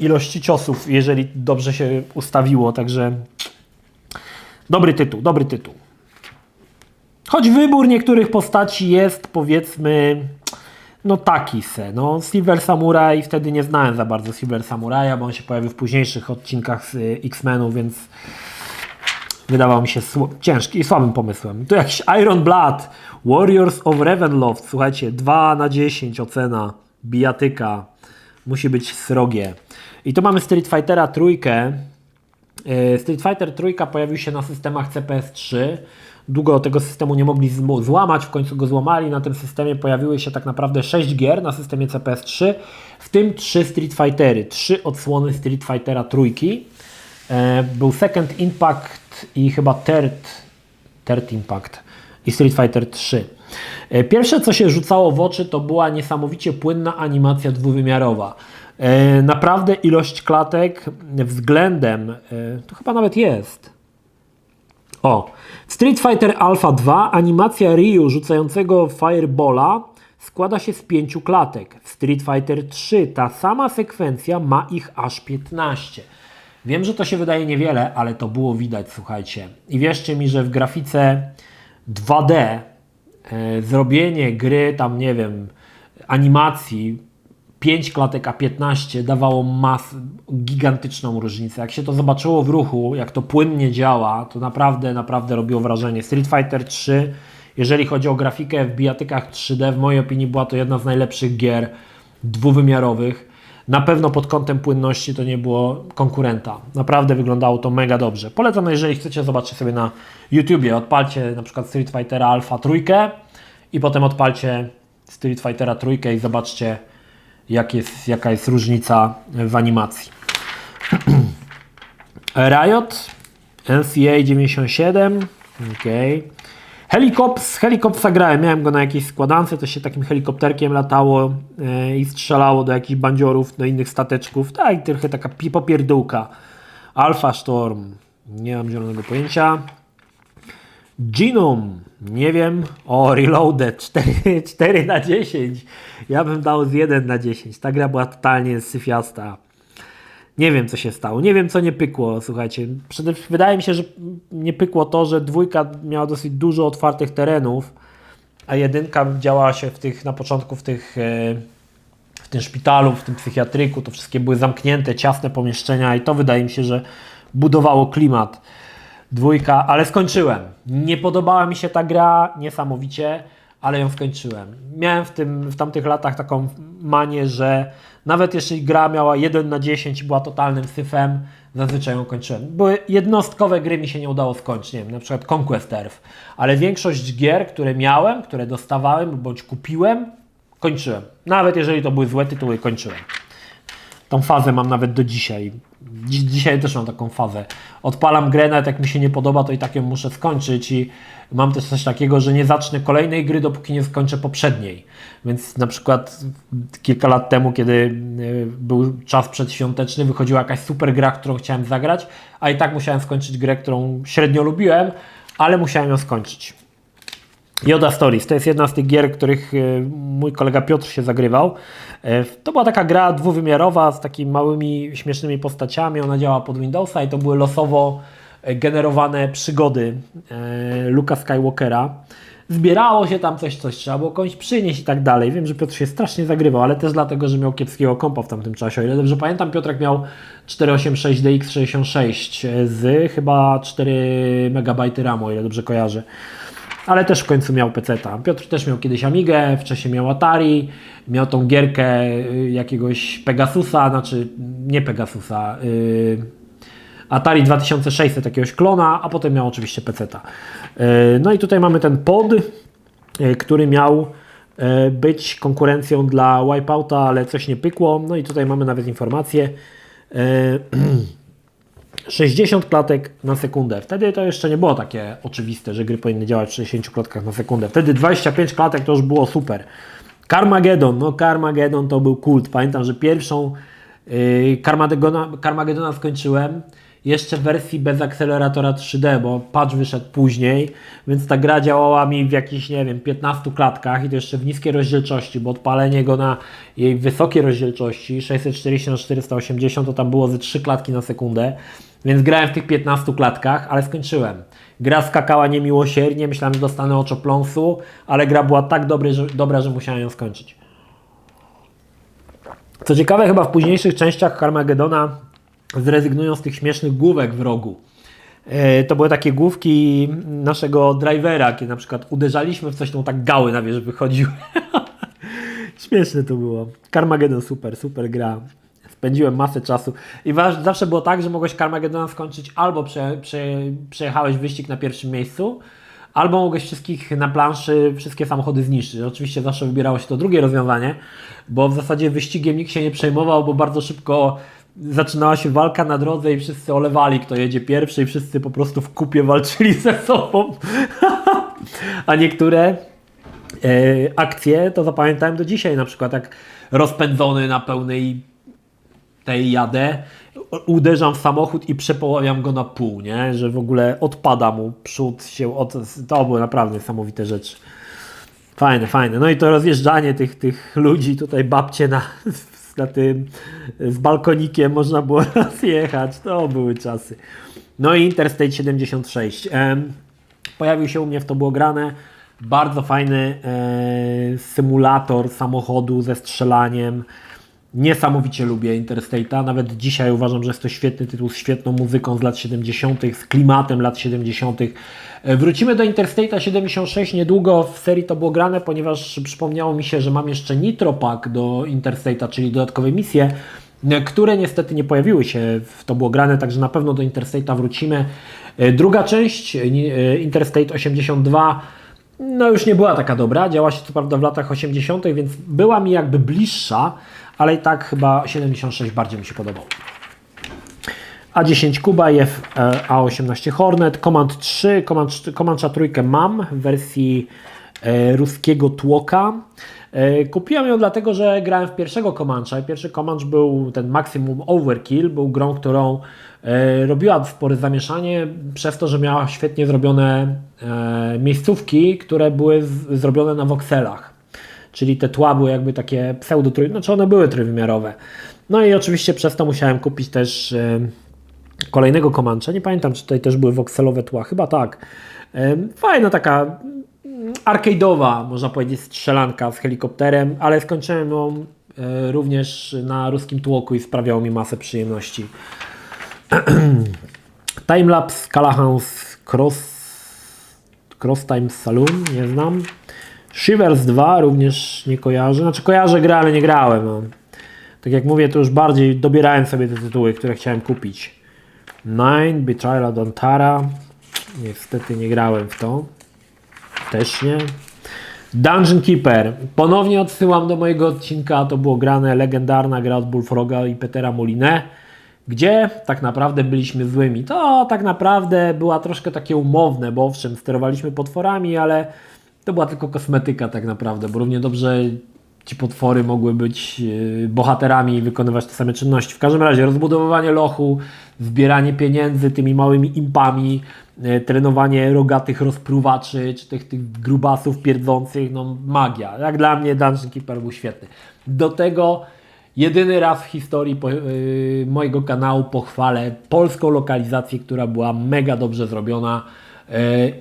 ilości ciosów, jeżeli dobrze się ustawiło. Także dobry tytuł. Choć wybór niektórych postaci jest, powiedzmy, no taki se. No, Silver Samurai, wtedy nie znałem za bardzo Silver Samuraja, bo on się pojawił w późniejszych odcinkach z X-Menów, więc wydawał mi się ciężki i słabym pomysłem. Tu jakiś Iron Blood, Warriors of Ravenloft, słuchajcie, 2/10 ocena, bijatyka. Musi być srogie. I tu mamy Street Fightera trójkę. Street Fighter trójka pojawił się na systemach CPS-3. Długo tego systemu nie mogli złamać, w końcu go złamali. Na tym systemie pojawiły się tak naprawdę 6 gier na systemie CPS-3, w tym 3 Street Fightery, 3 odsłony Street Fightera trójki. Był Second Impact i chyba Third Impact i Street Fighter 3. Pierwsze, co się rzucało w oczy, to była niesamowicie płynna animacja dwuwymiarowa. Naprawdę ilość klatek względem, to chyba nawet jest. Street Fighter Alpha 2 animacja Ryu rzucającego Firebola składa się z 5 klatek. W Street Fighter 3 ta sama sekwencja ma ich aż 15. Wiem, że to się wydaje niewiele, ale to było widać, słuchajcie. I wierzcie mi, że w grafice 2D zrobienie gry, tam nie wiem, animacji 5 klatek a 15 dawało gigantyczną różnicę. Jak się to zobaczyło w ruchu, jak to płynnie działa, to naprawdę robiło wrażenie. Street Fighter 3, jeżeli chodzi o grafikę w bijatykach 3D, w mojej opinii była to jedna z najlepszych gier dwuwymiarowych. Na pewno pod kątem płynności to nie było konkurenta. Naprawdę wyglądało to mega dobrze. Polecam, jeżeli chcecie zobaczyć sobie na YouTubie, odpalcie na przykład Street Fightera Alpha trójkę i potem odpalcie Street Fightera trójkę i zobaczcie, jaka jest różnica w animacji. Riot, NCA 97, okej. Helikopsa grałem, miałem go na jakiejś składance, to się takim helikopterkiem latało i strzelało do jakichś bandziorów, do innych stateczków, tak, trochę taka popierdółka. Alpha Storm, nie mam zielonego pojęcia. Genome, nie wiem. Reloaded, 4 na 10. Ja bym dał z 1 na 10. Ta gra była totalnie syfiasta. Nie wiem, co się stało. Nie wiem, co nie pykło, słuchajcie. Wydaje mi się, że nie pykło to, że dwójka miała dosyć dużo otwartych terenów, a jedynka działała się na początku w tym szpitalu, w tym psychiatryku. To wszystkie były zamknięte, ciasne pomieszczenia i to wydaje mi się, że budowało klimat. Dwójka, ale skończyłem. Nie podobała mi się ta gra niesamowicie, ale ją skończyłem. Miałem w tamtych latach taką manię, że nawet jeśli gra miała 1 na 10 i była totalnym syfem, zazwyczaj ją kończyłem. Były jednostkowe gry, mi się nie udało skończyć, nie wiem, na przykład Conquest Earth, ale większość gier, które miałem, które dostawałem bądź kupiłem, kończyłem. Nawet jeżeli to były złe tytuły, kończyłem. Tą fazę mam nawet do dzisiaj. Dzisiaj też mam taką fazę. Odpalam grę, nawet jak mi się nie podoba, to i tak ją muszę skończyć i mam też coś takiego, że nie zacznę kolejnej gry, dopóki nie skończę poprzedniej. Więc na przykład kilka lat temu, kiedy był czas przedświąteczny, wychodziła jakaś super gra, którą chciałem zagrać, a i tak musiałem skończyć grę, którą średnio lubiłem, ale musiałem ją skończyć. Yoda Stories to jest jedna z tych gier, których mój kolega Piotr się zagrywał. To była taka gra dwuwymiarowa z takimi małymi, śmiesznymi postaciami. Ona działała pod Windowsa i to były losowo generowane przygody Luke'a Skywalkera. Zbierało się tam coś trzeba było komuś przynieść i tak dalej. Wiem, że Piotr się strasznie zagrywał, ale też dlatego, że miał kiepskiego kompa w tamtym czasie. O ile dobrze pamiętam, Piotrek miał 486DX66 z chyba 4 MB RAMu, o ile dobrze kojarzę. Ale też w końcu miał PC-ta. Piotr też miał kiedyś Amigę, wcześniej miał Atari, miał tą gierkę jakiegoś Pegasusa, znaczy nie Pegasusa, Atari 2600, jakiegoś klona, a potem miał oczywiście PC-ta. No i tutaj mamy ten pod, który miał być konkurencją dla Wipeouta, ale coś nie pykło. No i tutaj mamy nawet informację. 60 klatek na sekundę. Wtedy to jeszcze nie było takie oczywiste, że gry powinny działać w 60 klatkach na sekundę. Wtedy 25 klatek to już było super. Carmageddon to był kult. Pamiętam, że pierwszą Carmagedona skończyłem jeszcze w wersji bez akceleratora 3D, bo patch wyszedł później, więc ta gra działała mi w jakichś, nie wiem, 15 klatkach i to jeszcze w niskiej rozdzielczości, bo odpalenie go na jej wysokiej rozdzielczości 640 na 480 to tam było ze 3 klatki na sekundę, więc grałem w tych 15 klatkach, ale skończyłem. Gra skakała niemiłosiernie, myślałem, że dostanę oczopląsu, ale gra była tak dobra, że musiałem ją skończyć. Co ciekawe, chyba w późniejszych częściach Carmagedona zrezygnują z tych śmiesznych główek w rogu. To były takie główki naszego drivera, kiedy na przykład uderzaliśmy w coś, to tak gały na wierzch wychodziły. Śmieszne to było. Carmageddon super gra. Spędziłem masę czasu. I zawsze było tak, że mogłeś Carmageddona skończyć albo przejechałeś wyścig na pierwszym miejscu, albo mogłeś wszystkich na planszy, wszystkie samochody zniszczyć. Oczywiście zawsze wybierało się to drugie rozwiązanie, bo w zasadzie wyścigiem nikt się nie przejmował, bo bardzo szybko zaczynała się walka na drodze i wszyscy olewali, kto jedzie pierwszy i wszyscy po prostu w kupie walczyli ze sobą. A niektóre akcje to zapamiętałem do dzisiaj, na przykład jak rozpędzony na pełnej tej jadę, uderzam w samochód i przepoławiam go na pół, nie? Że w ogóle odpada mu przód się to były naprawdę niesamowite rzeczy. Fajne. No i to rozjeżdżanie tych ludzi, tutaj babcie na tym z balkonikiem można było rozjechać, to były czasy. No i Interstate 76. Pojawił się u mnie, w to było grane. Bardzo fajny symulator samochodu ze strzelaniem. Niesamowicie lubię Interstate'a. Nawet dzisiaj uważam, że jest to świetny tytuł z świetną muzyką z lat 70., z klimatem lat 70. Wrócimy do Interstate'a 76 niedługo w serii to było grane, ponieważ przypomniało mi się, że mam jeszcze Nitro Pack do Interstate'a, czyli dodatkowe misje, które niestety nie pojawiły się w to było grane, także na pewno do Interstate'a wrócimy. Druga część, Interstate 82, no już nie była taka dobra, działa się co prawda w latach 80., więc była mi jakby bliższa, ale i tak chyba 76 bardziej mi się podobał. A10 Kubajew, A18 Hornet, Command 3, Comancha trójkę mam w wersji ruskiego tłoka. Kupiłem ją dlatego, że grałem w pierwszego Comancha. Pierwszy Comanch był ten Maximum Overkill, był grą, którą robiła spore zamieszanie przez to, że miała świetnie zrobione miejscówki, które były zrobione na wokselach. Czyli te tła były jakby takie znaczy one były trójwymiarowe. No i oczywiście przez to musiałem kupić też kolejnego Comancha. Nie pamiętam, czy tutaj też były wokselowe tła, chyba tak. Fajna taka arcade'owa, można powiedzieć, strzelanka z helikopterem, ale skończyłem ją również na ruskim tłoku i sprawiało mi masę przyjemności. Timelapse Callahan's Cross Time Saloon, nie znam. Shivers 2 również nie kojarzę, znaczy kojarzę grę, ale nie grałem. No. Tak jak mówię, to już bardziej dobierałem sobie te tytuły, które chciałem kupić. Nine, Betrayal at Antara, niestety nie grałem w to, też nie. Dungeon Keeper, ponownie odsyłam do mojego odcinka, to było grane, legendarna gra od Bullfroga i Petera Molineux, gdzie tak naprawdę byliśmy złymi. To tak naprawdę była troszkę takie umowne, bo owszem, sterowaliśmy potworami, ale to była tylko kosmetyka tak naprawdę, bo równie dobrze ci potwory mogły być bohaterami i wykonywać te same czynności. W każdym razie rozbudowywanie lochu, zbieranie pieniędzy tymi małymi impami, trenowanie rogatych rozpruwaczy, czy tych grubasów pierdzących, no magia. Jak dla mnie Dungeon Keeper był świetny. Do tego jedyny raz w historii mojego kanału pochwalę polską lokalizację, która była mega dobrze zrobiona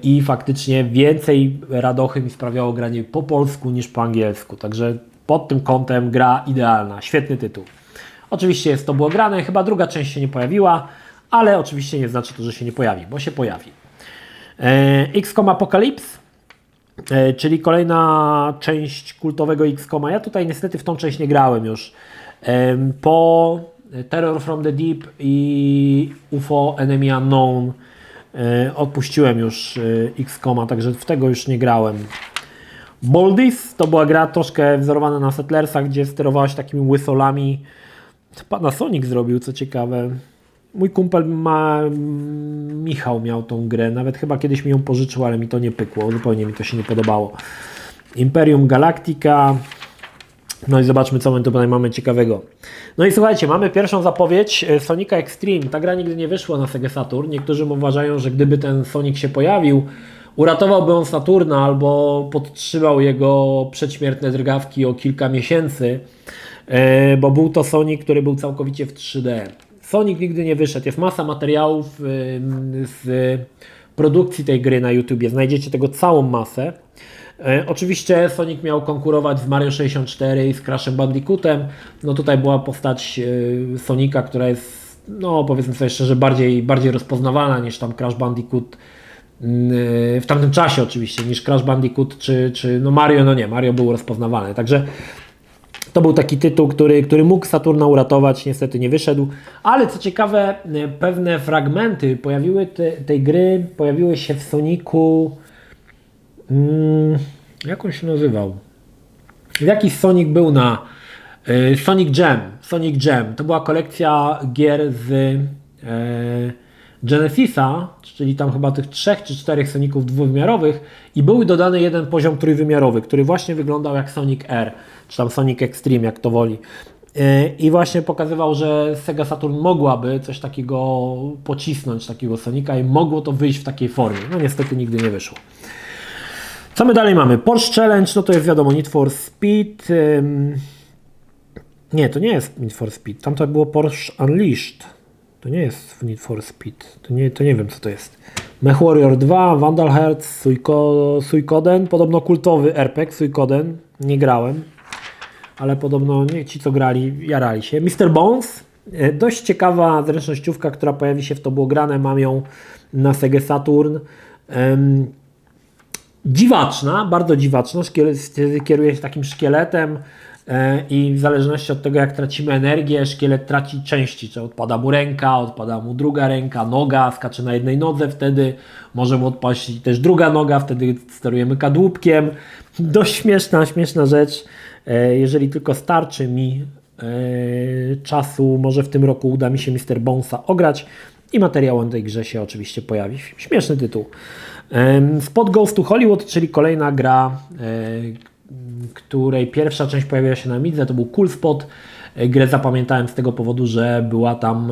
i faktycznie więcej radochy mi sprawiało granie po polsku niż po angielsku. Także pod tym kątem gra idealna, świetny tytuł. Oczywiście to było grane, chyba druga część się nie pojawiła, ale oczywiście nie znaczy to, że się nie pojawi, bo się pojawi. XCOM Apocalypse, czyli kolejna część kultowego XCOMa. Ja tutaj niestety w tą część nie grałem już. Po Terror from the Deep i UFO Enemy Unknown odpuściłem już XCOMa, także w tego już nie grałem. Boldis to była gra troszkę wzorowana na Settlersach, gdzie sterowałeś takimi łysolami. Panasonic zrobił, co ciekawe. Mój kumpel Michał miał tą grę, nawet chyba kiedyś mi ją pożyczył, ale mi to nie pykło, zupełnie mi to się nie podobało. Imperium Galactica. No i zobaczmy, co my tutaj mamy ciekawego. No i słuchajcie, mamy pierwszą zapowiedź Sonica Extreme. Ta gra nigdy nie wyszła na Sega Saturn. Niektórzy uważają, że gdyby ten Sonic się pojawił, uratowałby on Saturna albo podtrzymał jego przedśmiertne drgawki o kilka miesięcy, bo był to Sonic, który był całkowicie w 3D. Sonic nigdy nie wyszedł. Jest masa materiałów z produkcji tej gry na YouTubie. Znajdziecie tego całą masę. Oczywiście Sonic miał konkurować z Mario 64 i z Crashem Bandicootem. No tutaj była postać Sonika, która jest, no powiedzmy sobie szczerze, bardziej rozpoznawalna niż tam Crash Bandicoot w tamtym czasie oczywiście, niż Crash Bandicoot czy no Mario, no nie, Mario był rozpoznawalny. Także To był taki tytuł, który mógł Saturna uratować, niestety nie wyszedł, ale co ciekawe, pewne fragmenty tej gry pojawiły się w Sonicu, jak on się nazywał? Jakiś Sonic był na Sonic Jam. To była kolekcja gier z Genesisa, czyli tam chyba tych 3 czy 4 Soniców dwuwymiarowych i był dodany jeden poziom trójwymiarowy, który właśnie wyglądał jak Sonic R, czy tam Sonic Extreme, jak to woli. I właśnie pokazywał, że Sega Saturn mogłaby coś takiego pocisnąć, takiego Sonika i mogło to wyjść w takiej formie. No niestety nigdy nie wyszło. Co my dalej mamy? Porsche Challenge, no to jest wiadomo Need for Speed. Nie, to nie jest Need for Speed. Tam to było Porsche Unleashed. To nie jest Need for Speed. To nie wiem co to jest. MechWarrior 2, Vandal Hearts, Suikoden. Podobno kultowy RPG Suikoden. Nie grałem. Ale podobno ci co grali, jarali się. Mr. Bones. Dość ciekawa zręcznościówka, która pojawi się w To było grane. Mam ją na Sega Saturn. Dziwaczna, bardzo dziwaczna, kieruje się takim szkieletem i w zależności od tego jak tracimy energię, szkielet traci części, czy odpada mu ręka, odpada mu druga ręka, noga, skacze na jednej nodze, wtedy może mu odpaść też druga noga, wtedy sterujemy kadłubkiem. Dość śmieszna rzecz, jeżeli tylko starczy mi czasu, może w tym roku uda mi się Mr. Bonesa ograć i materiał o tej grze się oczywiście pojawi. Śmieszny tytuł. Spot Goes to Hollywood, czyli kolejna gra, której pierwsza część pojawiła się na Midze, to był Cool Spot. Grę zapamiętałem z tego powodu, że była tam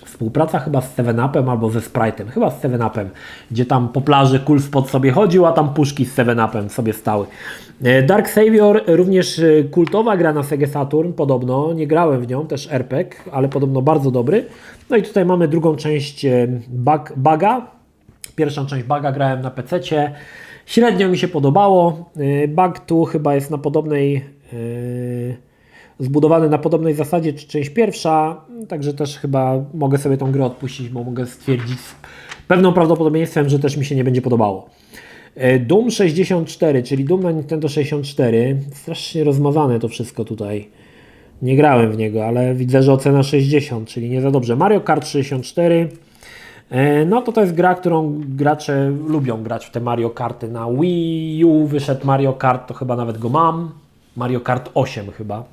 współpraca chyba z 7-Upem albo ze Sprite'em, chyba z 7-Upem, gdzie tam po plaży Cool Spot sobie chodził, a tam puszki z 7-Upem sobie stały. Dark Savior, również kultowa gra na Sega Saturn, podobno, nie grałem w nią, też RPG, ale podobno bardzo dobry. No i tutaj mamy drugą część Buga. Pierwszą część Buga grałem na PC-cie. Średnio mi się podobało. Bug tu chyba jest na podobnej, zbudowany na podobnej zasadzie, czy część pierwsza. Także też chyba mogę sobie tą grę odpuścić, bo mogę stwierdzić z pewnym prawdopodobieństwem, że też mi się nie będzie podobało. Doom 64, czyli Doom na Nintendo 64. Strasznie rozmazane to wszystko tutaj. Nie grałem w niego, ale widzę, że ocena 60, czyli nie za dobrze. Mario Kart 64. No to jest gra, którą gracze lubią grać w te Mario Karty. Na Wii U wyszedł Mario Kart, to chyba nawet go mam. Mario Kart 8 chyba.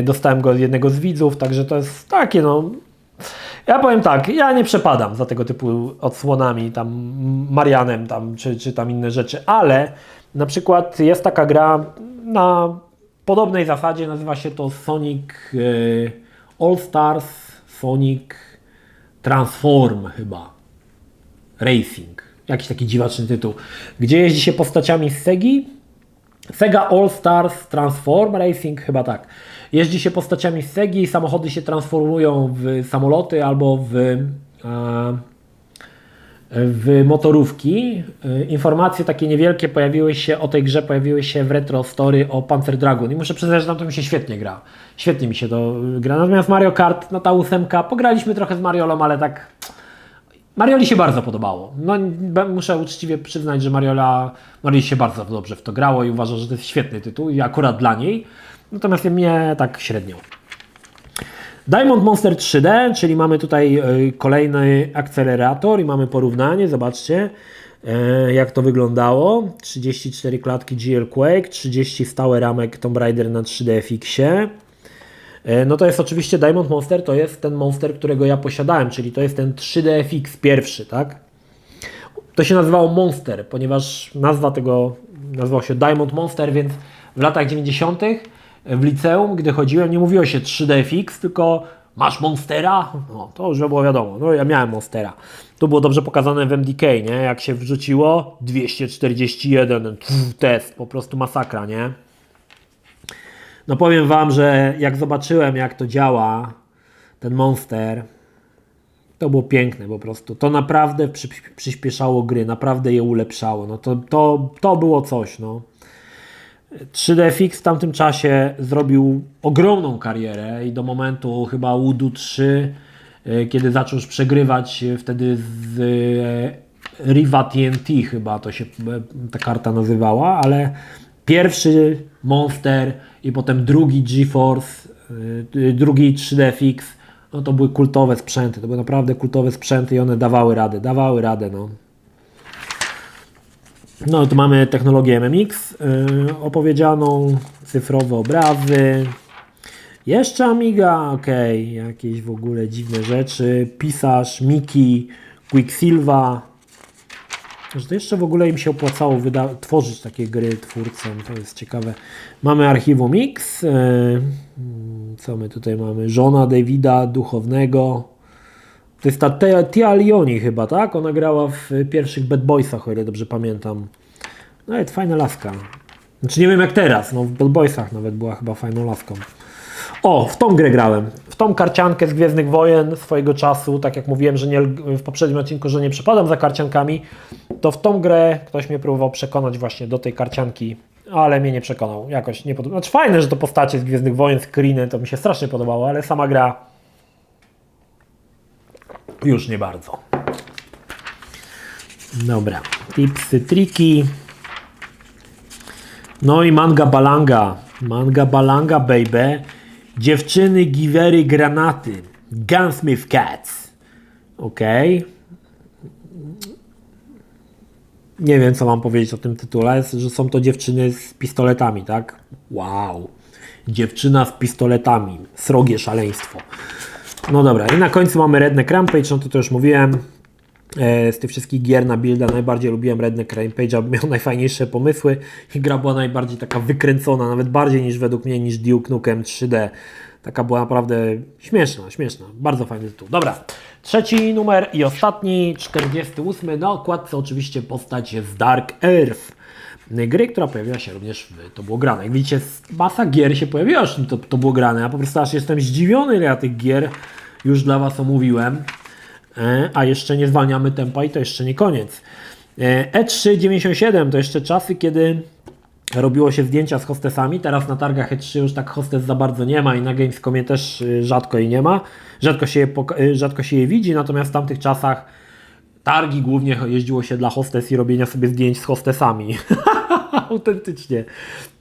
Dostałem go od jednego z widzów, także to jest takie no... Ja powiem tak, ja nie przepadam za tego typu odsłonami, tam Marianem tam, czy tam inne rzeczy, ale na przykład jest taka gra na podobnej zasadzie, nazywa się to Sonic All Stars, Sonic Transform chyba, Racing, jakiś taki dziwaczny tytuł, gdzie jeździ się postaciami z Segi, Sega All Stars Transform Racing, chyba tak. Jeździ się postaciami z Segi i samochody się transformują w samoloty albo w motorówki. Informacje takie niewielkie pojawiły się o tej grze, pojawiły się w Retro Story o Panzer Dragoon i muszę przyznać, że tam to mi się świetnie gra. Świetnie mi się to gra. Natomiast Mario Kart, no ta 8, pograliśmy trochę z Mariolą, ale tak... Marioli się bardzo podobało. No, muszę uczciwie przyznać, że Marioli się bardzo dobrze w to grało i uważam, że to jest świetny tytuł i akurat dla niej. Natomiast mnie tak średnio. Diamond Monster 3D, czyli mamy tutaj kolejny akcelerator i mamy porównanie. Zobaczcie, jak to wyglądało. 34 klatki GL Quake, 30 stałe ramek Tomb Raider na 3DFX-ie. No to jest oczywiście Diamond Monster, to jest ten Monster, którego ja posiadałem, czyli to jest ten 3DFX pierwszy, tak? To się nazywało Monster, ponieważ nazwa tego nazywał się Diamond Monster, więc w latach 90. w liceum, gdy chodziłem, nie mówiło się 3DFX, tylko masz Monstera? No, to już było wiadomo, no ja miałem Monstera. To było dobrze pokazane w MDK, nie? Jak się wrzuciło, 241, test, po prostu masakra, nie? No powiem Wam, że jak zobaczyłem jak to działa, ten Monster, to było piękne po prostu. To naprawdę przyspieszało gry, naprawdę je ulepszało. No to było coś, no. 3DFX w tamtym czasie zrobił ogromną karierę i do momentu chyba Woodu 3, kiedy zaczął już przegrywać wtedy z Riva TNT chyba to się ta karta nazywała, ale pierwszy Monster i potem drugi GeForce, drugi 3DFX, no to były kultowe sprzęty, to były naprawdę kultowe sprzęty i one dawały radę, no. No tu mamy technologię MMX opowiedzianą, cyfrowe obrazy, jeszcze Amiga, ok, jakieś w ogóle dziwne rzeczy, pisarz, Miki, Quicksilva. Że to jeszcze w ogóle im się opłacało tworzyć takie gry twórcom, to jest ciekawe. Mamy archiwum Mix, co my tutaj mamy? Żona Davida Duchownego. To jest ta Tia Leoni chyba, tak? Ona grała w pierwszych Bad Boysach, o ile dobrze pamiętam. Nawet fajna laska. Znaczy nie wiem jak teraz, no w Bad Boysach nawet była chyba fajną laską. O, w tą grę grałem. W tą karciankę z Gwiezdnych Wojen swojego czasu, tak jak mówiłem, że nie, w poprzednim odcinku, że nie przepadam za karciankami, to w tą grę ktoś mnie próbował przekonać właśnie do tej karcianki, ale mnie nie przekonał. Jakoś nie podobało. Znaczy fajne, że to postacie z Gwiezdnych Wojen, screeny, to mi się strasznie podobało, ale sama gra już nie bardzo. Dobra, tipsy, triki. No i manga balanga. Manga balanga, baby. Dziewczyny, giwery, granaty. Gunsmith Cats. Ok. Nie wiem, co mam powiedzieć o tym tytule, że są to dziewczyny z pistoletami, tak? Wow. Dziewczyna z pistoletami. Srogie szaleństwo. No dobra, i na końcu mamy Redneck Rampage, no to już mówiłem. Z tych wszystkich gier na builda najbardziej lubiłem Redneck Rampage'a, miał najfajniejsze pomysły i gra była najbardziej taka wykręcona, nawet bardziej niż według mnie niż Duke Nukem 3D. Taka była naprawdę śmieszna, bardzo fajny tytuł. Dobra, trzeci numer i ostatni, 48. Na okładce oczywiście postać z Dark Earth. Gry, która pojawiła się również w To było grane. Jak widzicie, masa gier się pojawiła już w To było grane. Ja po prostu aż jestem zdziwiony, ile ja tych gier już dla Was omówiłem. A jeszcze nie zwalniamy tempa i to jeszcze nie koniec. E3-97 to jeszcze czasy, kiedy robiło się zdjęcia z hostesami. Teraz na targach E3 już tak hostes za bardzo nie ma i na Gamescomie też rzadko jej nie ma. Rzadko się je widzi, natomiast w tamtych czasach targi głównie jeździło się dla hostes i robienia sobie zdjęć z hostesami. Autentycznie.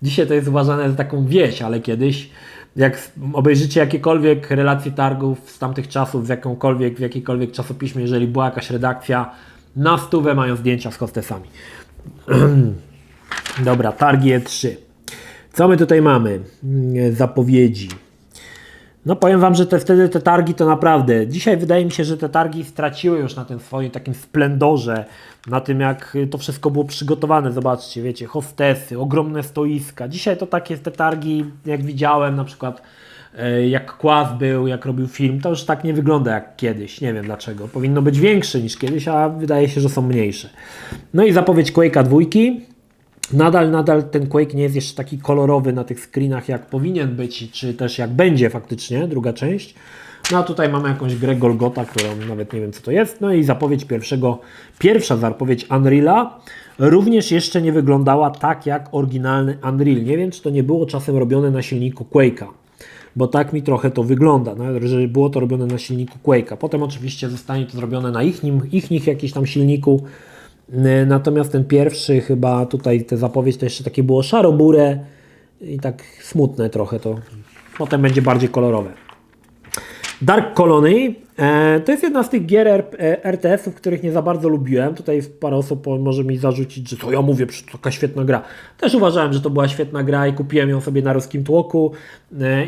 Dzisiaj to jest uważane za taką wieś, ale kiedyś jak obejrzycie jakiekolwiek relacje targów z tamtych czasów, w jakiejkolwiek czasopiśmie, jeżeli była jakaś redakcja, na stówę mają zdjęcia z hostesami. Dobra, targi E3. Co my tutaj mamy? Zapowiedzi. No powiem Wam, że wtedy te targi to naprawdę, dzisiaj wydaje mi się, że te targi straciły już na tym swoim takim splendorze, na tym jak to wszystko było przygotowane. Zobaczcie, wiecie, hostesy, ogromne stoiska. Dzisiaj to takie te targi, jak widziałem na przykład jak Kłas był, jak robił film, to już tak nie wygląda jak kiedyś. Nie wiem dlaczego. Powinno być większe niż kiedyś, a wydaje się, że są mniejsze. No i zapowiedź Quake'a 2. Nadal ten Quake nie jest jeszcze taki kolorowy na tych screenach, jak powinien być, czy też jak będzie faktycznie, druga część. No a tutaj mamy jakąś grę Golgota, którą nawet nie wiem co to jest. No i pierwsza zapowiedź Unreal'a również jeszcze nie wyglądała tak jak oryginalny Unreal. Nie wiem, czy to nie było czasem robione na silniku Quake'a, bo tak mi trochę to wygląda, no, że było to robione na silniku Quake'a. Potem oczywiście zostanie to zrobione na ich jakiś tam silniku. Natomiast ten pierwszy chyba tutaj te zapowiedź to jeszcze takie było szaro-burę i tak smutne trochę to. Potem będzie bardziej kolorowe. Dark Colony to jest jedna z tych gier RTS-ów, których nie za bardzo lubiłem. Tutaj parę osób może mi zarzucić, że to ja mówię, że to taka świetna gra. Też uważałem, że to była świetna gra i kupiłem ją sobie na ruskim tłoku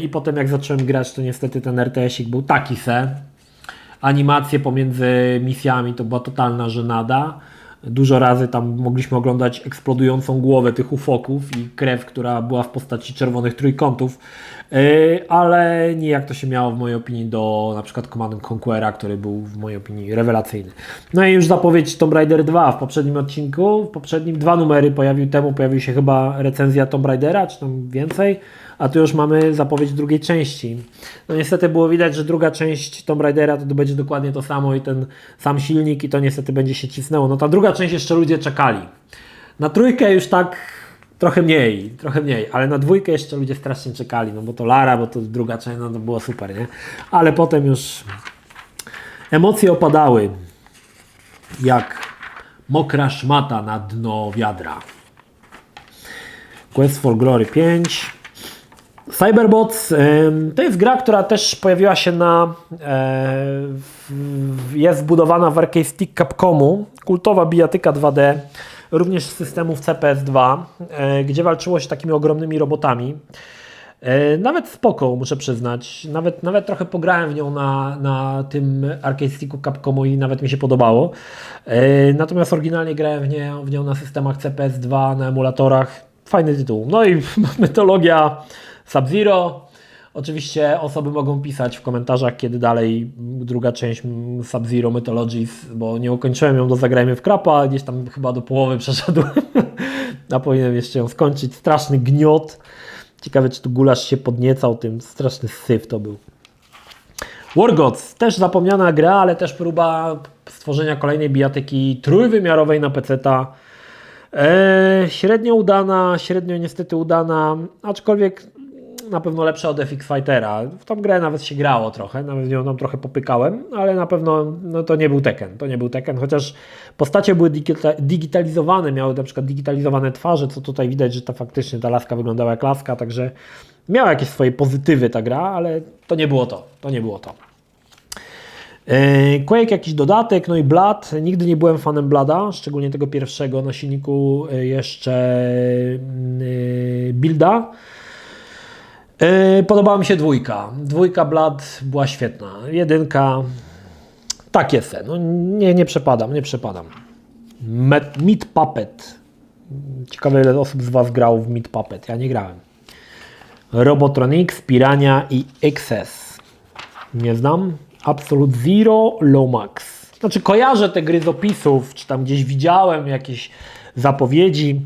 i potem jak zacząłem grać, to niestety ten RTS-ik był taki se. Animacje pomiędzy misjami to była totalna żenada. Dużo razy tam mogliśmy oglądać eksplodującą głowę tych ufoków i krew, która była w postaci czerwonych trójkątów, ale nijak to się miało w mojej opinii do na przykład Command & Conquera, który był w mojej opinii rewelacyjny. No i już zapowiedź Tomb Raider 2 w poprzednim odcinku, dwa numery pojawił się chyba recenzja Tomb Raidera, czy tam więcej, a tu już mamy zapowiedź drugiej części. No niestety było widać, że druga część Tomb Raidera to będzie dokładnie to samo i ten sam silnik i to niestety będzie się cisnęło. No ta druga część jeszcze ludzie czekali. Na trójkę już tak trochę mniej, ale na dwójkę jeszcze ludzie strasznie czekali, no bo to Lara, bo to druga część, no to było super, nie? Ale potem już emocje opadały jak mokra szmata na dno wiadra. Quest for Glory 5. Cyberbots to jest gra, która też pojawiła się jest wbudowana w Arcade Stick Capcomu, kultowa bijatyka 2D, również z systemów CPS2, gdzie walczyło się takimi ogromnymi robotami. Nawet spoko, muszę przyznać. Nawet trochę pograłem w nią na tym Arcade Sticku Capcomu i nawet mi się podobało. Natomiast oryginalnie grałem w nią na systemach CPS2, na emulatorach. Fajny tytuł. No i mytologia Sub-Zero. Oczywiście osoby mogą pisać w komentarzach, kiedy dalej druga część Sub-Zero Mythologies, bo nie ukończyłem ją do Zagrajmy w Krapa, gdzieś tam chyba do połowy przeszedłem, a powinienem jeszcze ją skończyć. Straszny gniot. Ciekawe, czy tu Gulasz się podniecał tym. Straszny syf to był. War Gods, też zapomniana gra, ale też próba stworzenia kolejnej bijatyki trójwymiarowej na PC-ta. Średnio udana, średnio niestety udana, aczkolwiek na pewno lepsza od FX Fightera. W tą grę nawet się grało trochę, nawet ją tam trochę popykałem, ale na pewno to nie był Tekken, chociaż postacie były digitalizowane, miały na przykład digitalizowane twarze, co tutaj widać, że faktycznie ta laska wyglądała jak laska, także miała jakieś swoje pozytywy ta gra, ale to nie było to. Quake jakiś dodatek, no i Blood. Nigdy nie byłem fanem Blooda, szczególnie tego pierwszego na silniku jeszcze Builda. Podobała mi się dwójka Blood była świetna, jedynka takie se, no nie przepadam. Meat Puppet, ciekawe ile osób z Was grało w Meat Puppet, ja nie grałem. Robotronics, Piranha i XS, nie znam. Absolute Zero, Lomax. Znaczy kojarzę te gry z opisów, czy tam gdzieś widziałem jakieś zapowiedzi,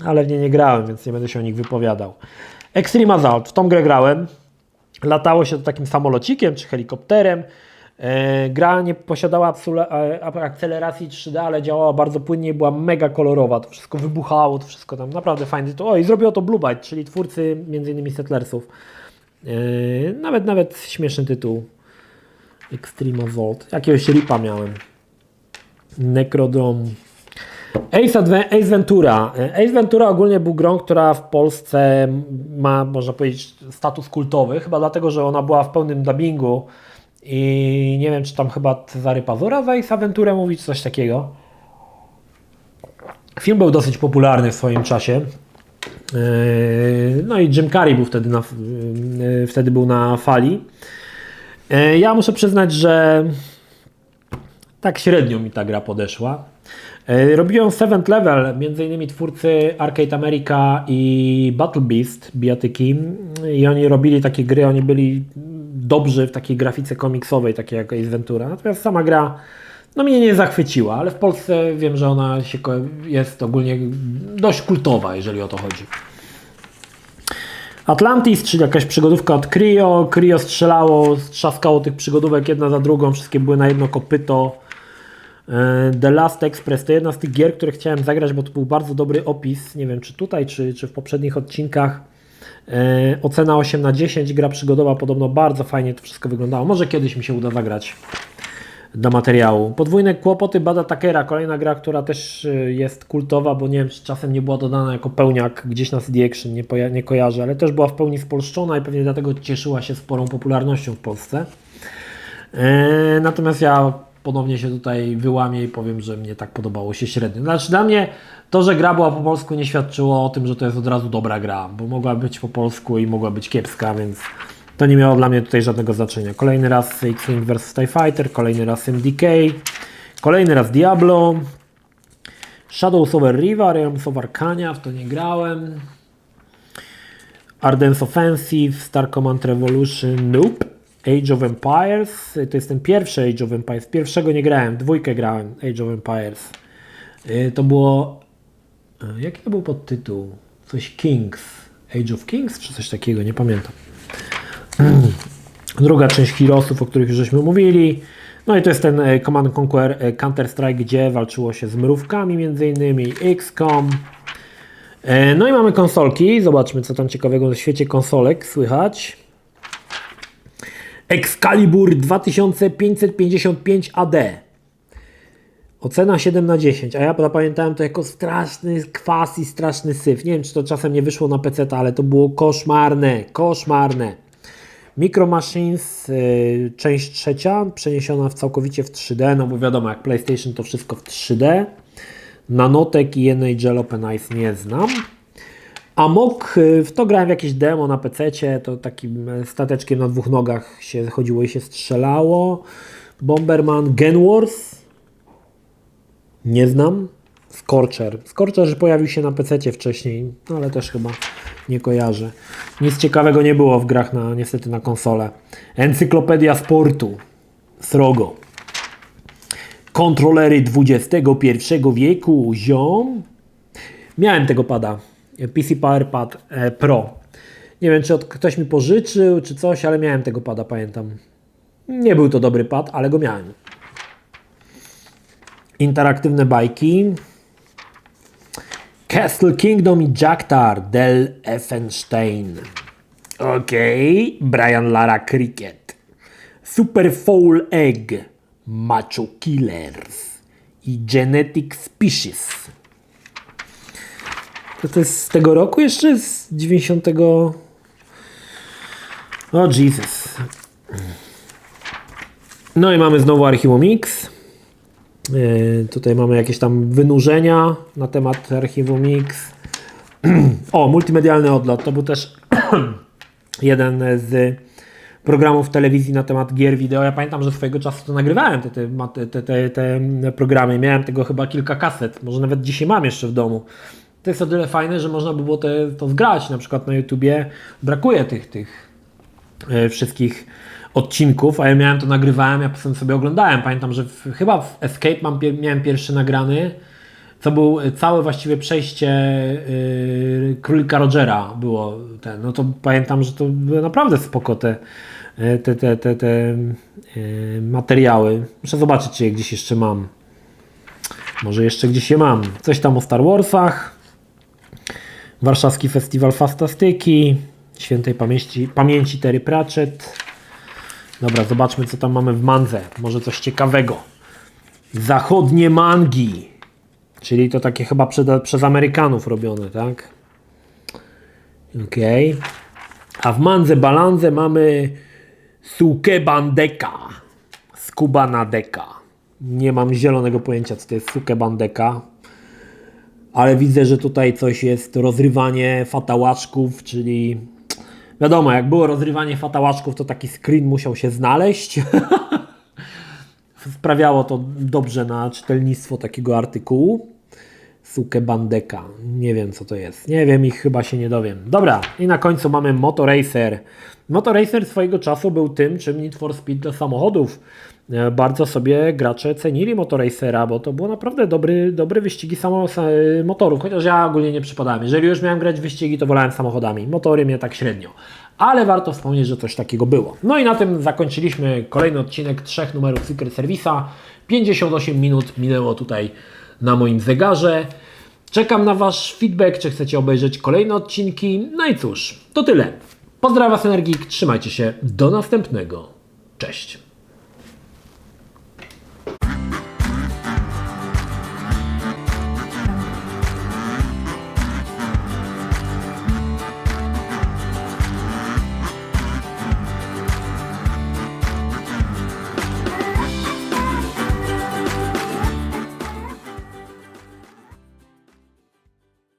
ale w nie grałem, więc nie będę się o nich wypowiadał. Extreme Assault, w tą grę grałem. Latało się takim samolocikiem czy helikopterem. Gra nie posiadała akceleracji 3D, ale działała bardzo płynnie i była mega kolorowa. To wszystko wybuchało, to wszystko tam naprawdę fajny tytuł. O, i zrobiło to Blue Byte, czyli twórcy m.in. Settlersów. Nawet śmieszny tytuł. Extreme Assault. Jakiegoś ripa miałem. Necrodome. Ace Ventura. Ace Ventura ogólnie był grą, która w Polsce ma, można powiedzieć, status kultowy, chyba dlatego, że ona była w pełnym dubbingu i nie wiem, czy tam chyba Cezary Pazura za Ace Venturę mówić, coś takiego. Film był dosyć popularny w swoim czasie. No i Jim Carrey był wtedy był na fali. Ja muszę przyznać, że tak średnio mi ta gra podeszła. Robiłem Seventh Level, między innymi twórcy Arcade America i Battle Beast, bijatyki, i oni robili takie gry, oni byli dobrzy w takiej grafice komiksowej, takiej jak Ace Ventura. Natomiast sama gra mnie nie zachwyciła, ale w Polsce wiem, że ona jest ogólnie dość kultowa, jeżeli o to chodzi. Atlantis, czyli jakaś przygodówka od Cryo. Cryo trzaskało tych przygodówek jedna za drugą, wszystkie były na jedno kopyto. The Last Express to jedna z tych gier, które chciałem zagrać, bo to był bardzo dobry opis, nie wiem czy tutaj, czy w poprzednich odcinkach. Ocena 8/10, gra przygodowa, podobno bardzo fajnie to wszystko wyglądało. Może kiedyś mi się uda zagrać do materiału. Podwójne kłopoty Bada Takera, kolejna gra, która też jest kultowa, bo nie wiem, czy czasem nie była dodana jako pełniak gdzieś na CD Action, nie kojarzę, ale też była w pełni spolszczona i pewnie dlatego cieszyła się sporą popularnością w Polsce. Natomiast ja ponownie się tutaj wyłamię i powiem, że mnie tak podobało się średnio. Znaczy dla mnie to, że gra była po polsku, nie świadczyło o tym, że to jest od razu dobra gra, bo mogła być po polsku i mogła być kiepska, więc to nie miało dla mnie tutaj żadnego znaczenia. Kolejny raz X-Wing vs TIE Fighter, kolejny raz MDK, kolejny raz Diablo, Shadows over Riva, Realms of Arcania, w to nie grałem, Ardennes Offensive, Star Command Revolution, nope. Age of Empires, to jest ten pierwszy Age of Empires, pierwszego nie grałem, dwójkę grałem, Age of Empires. To było, jaki to był podtytuł? Coś Kings, Age of Kings, czy coś takiego, nie pamiętam. Druga część Heroesów, o których już żeśmy mówili. No i to jest ten Command Conquer Counter-Strike, gdzie walczyło się z mrówkami między innymi, XCOM. No i mamy konsolki, zobaczmy co tam ciekawego w świecie konsolek słychać. Excalibur 2555 AD. Ocena 7 na 10, a ja zapamiętałem to jako straszny kwas i straszny syf. Nie wiem, czy to czasem nie wyszło na PC, ale to było koszmarne, koszmarne. Micro Machines, część trzecia, przeniesiona całkowicie w 3D, no bo wiadomo, jak PlayStation to wszystko w 3D. Nanotek i NHL Open Ice nie znam. Amok, w to grałem w jakieś demo na PC-cie, to takim stateczkiem na dwóch nogach się chodziło i się strzelało. Bomberman, Gen Wars, nie znam. Scorcher, że pojawił się na PC-cie wcześniej, no ale też chyba nie kojarzę. Nic ciekawego nie było w grach niestety na konsolę. Encyklopedia sportu, Srogo. Kontrolery XXI wieku, ziom. Miałem tego pada. PC PowerPad Pro. Nie wiem, czy ktoś mi pożyczył, czy coś, ale miałem tego pada, pamiętam. Nie był to dobry pad, ale go miałem. Interaktywne bajki. Castle Kingdom i Jaktar Del Effenstein. Okej. Brian Lara Cricket. Super Foul Egg. Macho Killers. I Genetic Species. To jest z tego roku jeszcze? Z 90. O Jesus. No i mamy znowu Archiwum Mix. Tutaj mamy jakieś tam wynurzenia na temat Archiwum Mix. O, multimedialny odlot. To był też jeden z programów telewizji na temat gier wideo. Ja pamiętam, że swojego czasu to nagrywałem te programy. Miałem tego chyba kilka kaset. Może nawet dzisiaj mam jeszcze w domu. To jest o tyle fajne, że można by było to zgrać. Na przykład na YouTubie brakuje tych wszystkich odcinków, a ja miałem to nagrywałem, ja potem sobie oglądałem. Pamiętam, że chyba w Escape miałem pierwszy nagrany, co był całe właściwie przejście Królika Rogera było no to pamiętam, że to były naprawdę spoko te materiały. Muszę zobaczyć, czy je gdzieś jeszcze mam. Może jeszcze gdzieś je mam. Coś tam o Star Warsach. Warszawski Festiwal Fantastyki. Świętej pamięci Terry Pratchett. Dobra, zobaczmy, co tam mamy w mandze. Może coś ciekawego. Zachodnie mangi. Czyli to takie chyba przez Amerykanów robione, tak? Okej. A w mandze balandze mamy Sukebandeka. Skubanadeka. Nie mam zielonego pojęcia, co to jest Sukebandeka. Ale widzę, że tutaj coś jest rozrywanie fatałaczków, czyli wiadomo, jak było rozrywanie fatałaczków, to taki screen musiał się znaleźć. Sprawiało to dobrze na czytelnictwo takiego artykułu. Sukebandeka. Nie wiem, co to jest. Nie wiem i chyba się nie dowiem. Dobra, i na końcu mamy Motoracer. Motoracer swojego czasu był tym, czym Need for Speed dla samochodów. Bardzo sobie gracze cenili Motoracera, bo to było naprawdę dobre wyścigi motorów, chociaż ja ogólnie nie przypadałem. Jeżeli już miałem grać w wyścigi, to wolałem samochodami. Motory mnie tak średnio. Ale warto wspomnieć, że coś takiego było. No i na tym zakończyliśmy kolejny odcinek 3 numerów Secret Service'a. 58 minut minęło tutaj na moim zegarze. Czekam na Wasz feedback, czy chcecie obejrzeć kolejne odcinki. No i cóż, to tyle. Pozdrawiam Was, Energik, trzymajcie się, do następnego. Cześć.